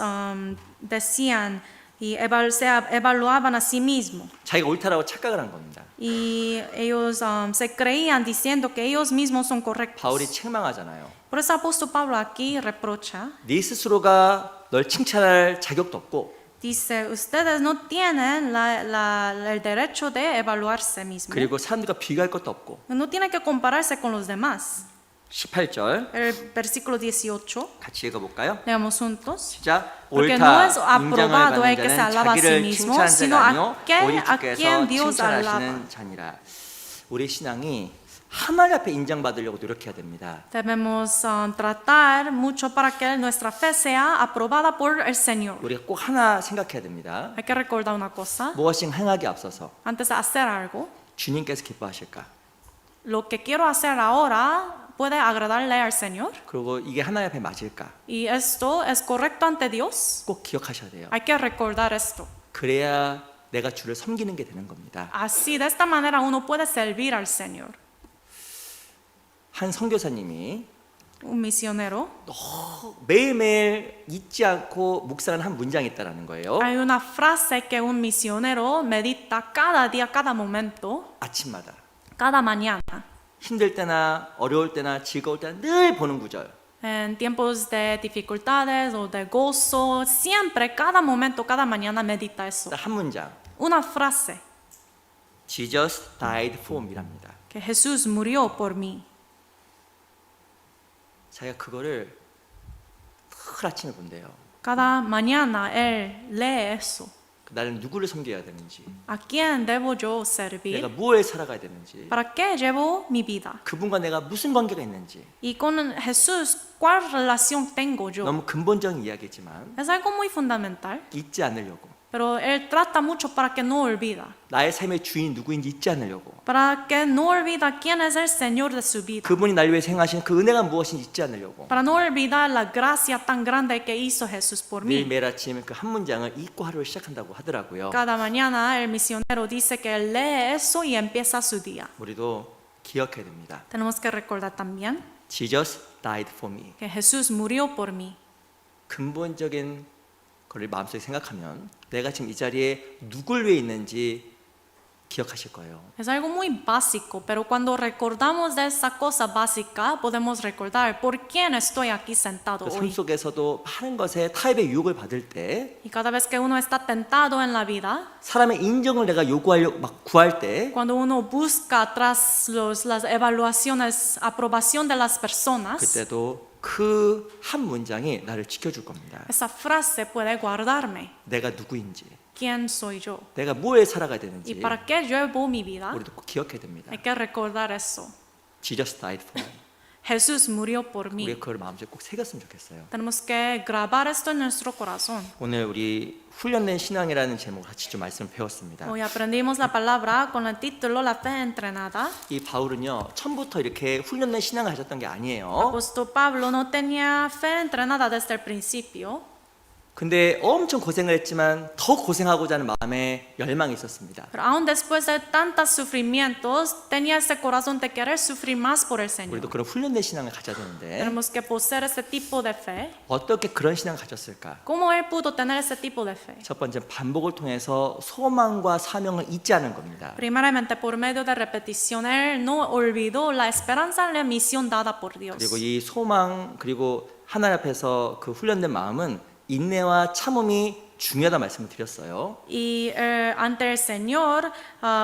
decían y se evaluaban a sí mismos. 자기가 옳다라고 착각을 한 겁니다. Y ellos se creían diciendo que ellos mismos son correctos. 바울이 책망하잖아요. Por eso el apóstol Pablo aquí reprocha. 네 스스로가 널 칭찬할 자격도 없고 Dice, ustedes no tienen el derecho de evaluarse mismos. 그리고 사람들과 비교할 것도 없고 No tienen que compararse con los demás. 18절 El versículo 18. 같이 읽어볼까요? Leamos juntos. 시작. Porque no es 옳다 인정을 aprobado el 받는 que se 자는 alaba a sí 자기를 mismo, 칭찬하는 sino 자가 아니요 a 오직 quien 주께서 Dios alaba. 칭찬하시는 자니라. 우리 신앙이 하나님 앞에 인정받으려고 노력해야 됩니다. Debemos tratar mucho para que nuestra fe sea aprobada por el Señor. 우리가 꼭 하나 생각해야 됩니다. Hay que recordar una cosa. 무엇이 행하기 앞서서 Antes de hacer algo, 주님께서 기뻐하실까? lo que quiero hacer ahora puede agradarle al Señor. 그리고 이게 하나님 앞에 맞을까? Y esto es correcto ante Dios. 꼭 기억하셔야 돼요. Hay que recordar esto. 그래야 내가 주를 섬기는 게 되는 겁니다. Así, de esta manera uno puede servir al Señor. 한 선교사님이 Un misionero. 매일매일 잊지 않고 묵상하는 한 문장이 있다라는 거예요. Hay una frase que un misionero medita cada día, cada momento, 아침마다 cada mañana. 힘들 때나 어려울 때나 즐거울 때나 늘 보는 구절. En tiempos de dificultades o de gozo, siempre, cada momento, cada mañana medita eso. 한 문장. Una frase, Jesus died for me랍니다. que Jesús murió por mí. 자기가 그거를 늘 아침에 본대요. Cada mañana él lee eso. 나는 누구를 섬겨야 되는지, ¿A quién debo yo 내가 servir? 무엇에 살아가야 되는지, ¿Para qué llevo mi vida? 그분과 내가 무슨 관계가 있는지 Y con Jesús, ¿cuál relación tengo yo? 너무 근본적인 이야기지만 Es algo muy fundamental, 잊지 않으려고, pero él trata mucho para que no olvida. 나의 삶의 주인 누구인지 잊지 않으려고, Para que no olvida quién es el Señor de su vida. 그분이 날 위해 행하신 그 은혜가 무엇인지 잊지 않으려고 Para no olvidar la gracia tan grande que hizo Jesús por 매일 mí. 매일 아침 그 한 문장을 읽고 하루를 시작한다고 하더라고요. Cada mañana el misionero dice que él lee eso y empieza su día. 우리도 기억해야 됩니다. Tenemos que recordar también Jesus died for me. que Jesús murió por mí. 근본적인 걸 마음속에 생각하면 내가 지금 이 자리에 누굴 위해 있는지 기억하실 거예요. Es algo muy básico, pero cuando recordamos de esa cosa básica, podemos recordar por quién estoy aquí sentado 그 삶 hoy. 속에서도 많은 것에 타협의 유혹을 받을 때 Y cada vez que uno está tentado en la vida, 사람의 인정을 내가 요구하려고 막 구할 때 cuando uno busca tras las evaluaciones, aprobación de las personas, 그때도 그 한 문장이 나를 지켜줄 겁니다. esa frase puede guardarme. 내가 누구인지, ¿Quién soy yo? 내가 뭐에 살아가야 ¿Y 되는지 para qué llevo mi vida? 우리도 꼭 기억해야 됩니다. Hay que recordar eso. Jesus died for me. Jesús murió por mí. 우리가 그걸 마음속에 꼭 새겼으면 좋겠어요. Tenemos que grabar esto en nuestro corazón. 오늘 우리 훈련된 신앙이라는 제목을 같이 좀 말씀을 배웠습니다. Hoy aprendimos la palabra con el título La fe entrenada. 이 바울은요 처음부터 이렇게 훈련된 신앙을 가졌던 게 아니에요. Apóstol Pablo no tenía fe entrenada desde el principio, 근데 엄청 고생을 했지만 더 고생하고자 하는 마음에 열망이 있었습니다. pero aún después de tantos sufrimientos, tenía ese corazón de querer sufrir más por el 우리도 Señor. 그런 훈련된 신앙을 가져야 되는데 Tenemos que poseer ese tipo de fe. 어떻게 그런 신앙을 가졌을까? ¿Cómo él pudo tener ese tipo de fe? 첫 번째 반복을 통해서 소망과 사명을 잊지 않은 겁니다. Primeramente, por medio de repetición, él no olvidó la esperanza y la misión dada por Dios. 그리고 이 소망 그리고 하나님 앞에서 그 훈련된 마음은 인내와 참음이 중요하다 말씀을 드렸어요. Y ante el Señor,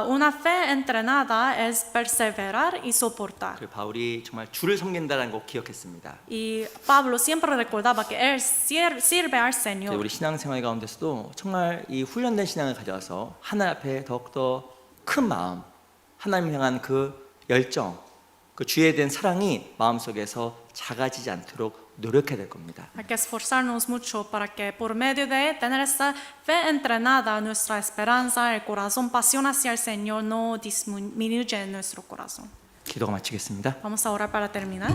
una fe entrenada es perseverar y soportar. 그리고 바울이 정말 주를 섬긴다는 거 기억했습니다. Y Pablo siempre recordaba que él sirve al Señor. 우리 신앙생활 가운데서도 정말 이 훈련된 신앙을 가져와서 하나님 앞에 더욱더 큰 마음, 하나님 향한 그 열정, 그 주에 대한 사랑이 마음속에서 작아지지 않도록 노력해야 될 겁니다. Hay que esforzarnos mucho para que por medio de tener esa fe entrenada, nuestra esperanza, el corazón, pasión hacia el Señor no disminuye en nuestro corazón. 기도가 마치겠습니다. Vamos a orar para terminar.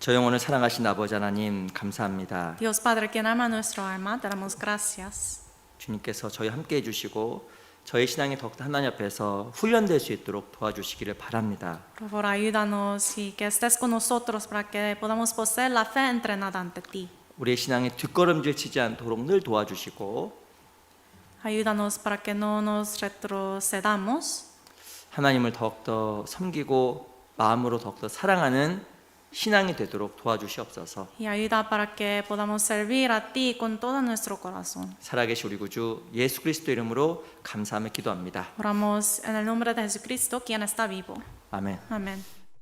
저 영혼을 사랑하신 아버지 하나님 감사합니다. Dios Padre, quien ama nuestra alma, te damos gracias. 주님께서 저희 함께 해주시고 저희 신앙이 더욱더 하나님 앞에서 훈련될 수 있도록 도와주시기를 바랍니다. Por favor, ayúdanos y que estés con nosotros para que podamos poseer la fe entrenada ante ti. 우리의 신앙에 뒷걸음질 치지 않도록 늘 도와주시고 Ayúdanos para que no nos retrocedamos. 하나님을 더욱더 섬기고 마음으로 더욱더 사랑하는 신앙이 되도록 도와주시옵소서. Y ayuda para que podamos servir a ti con todo nuestro corazón. 살아계신 우리 구주 예수 그리스도 이름으로 감사하며 기도합니다. Oramos en el nombre de Jesucristo, quien está vivo. 아멘. Amén.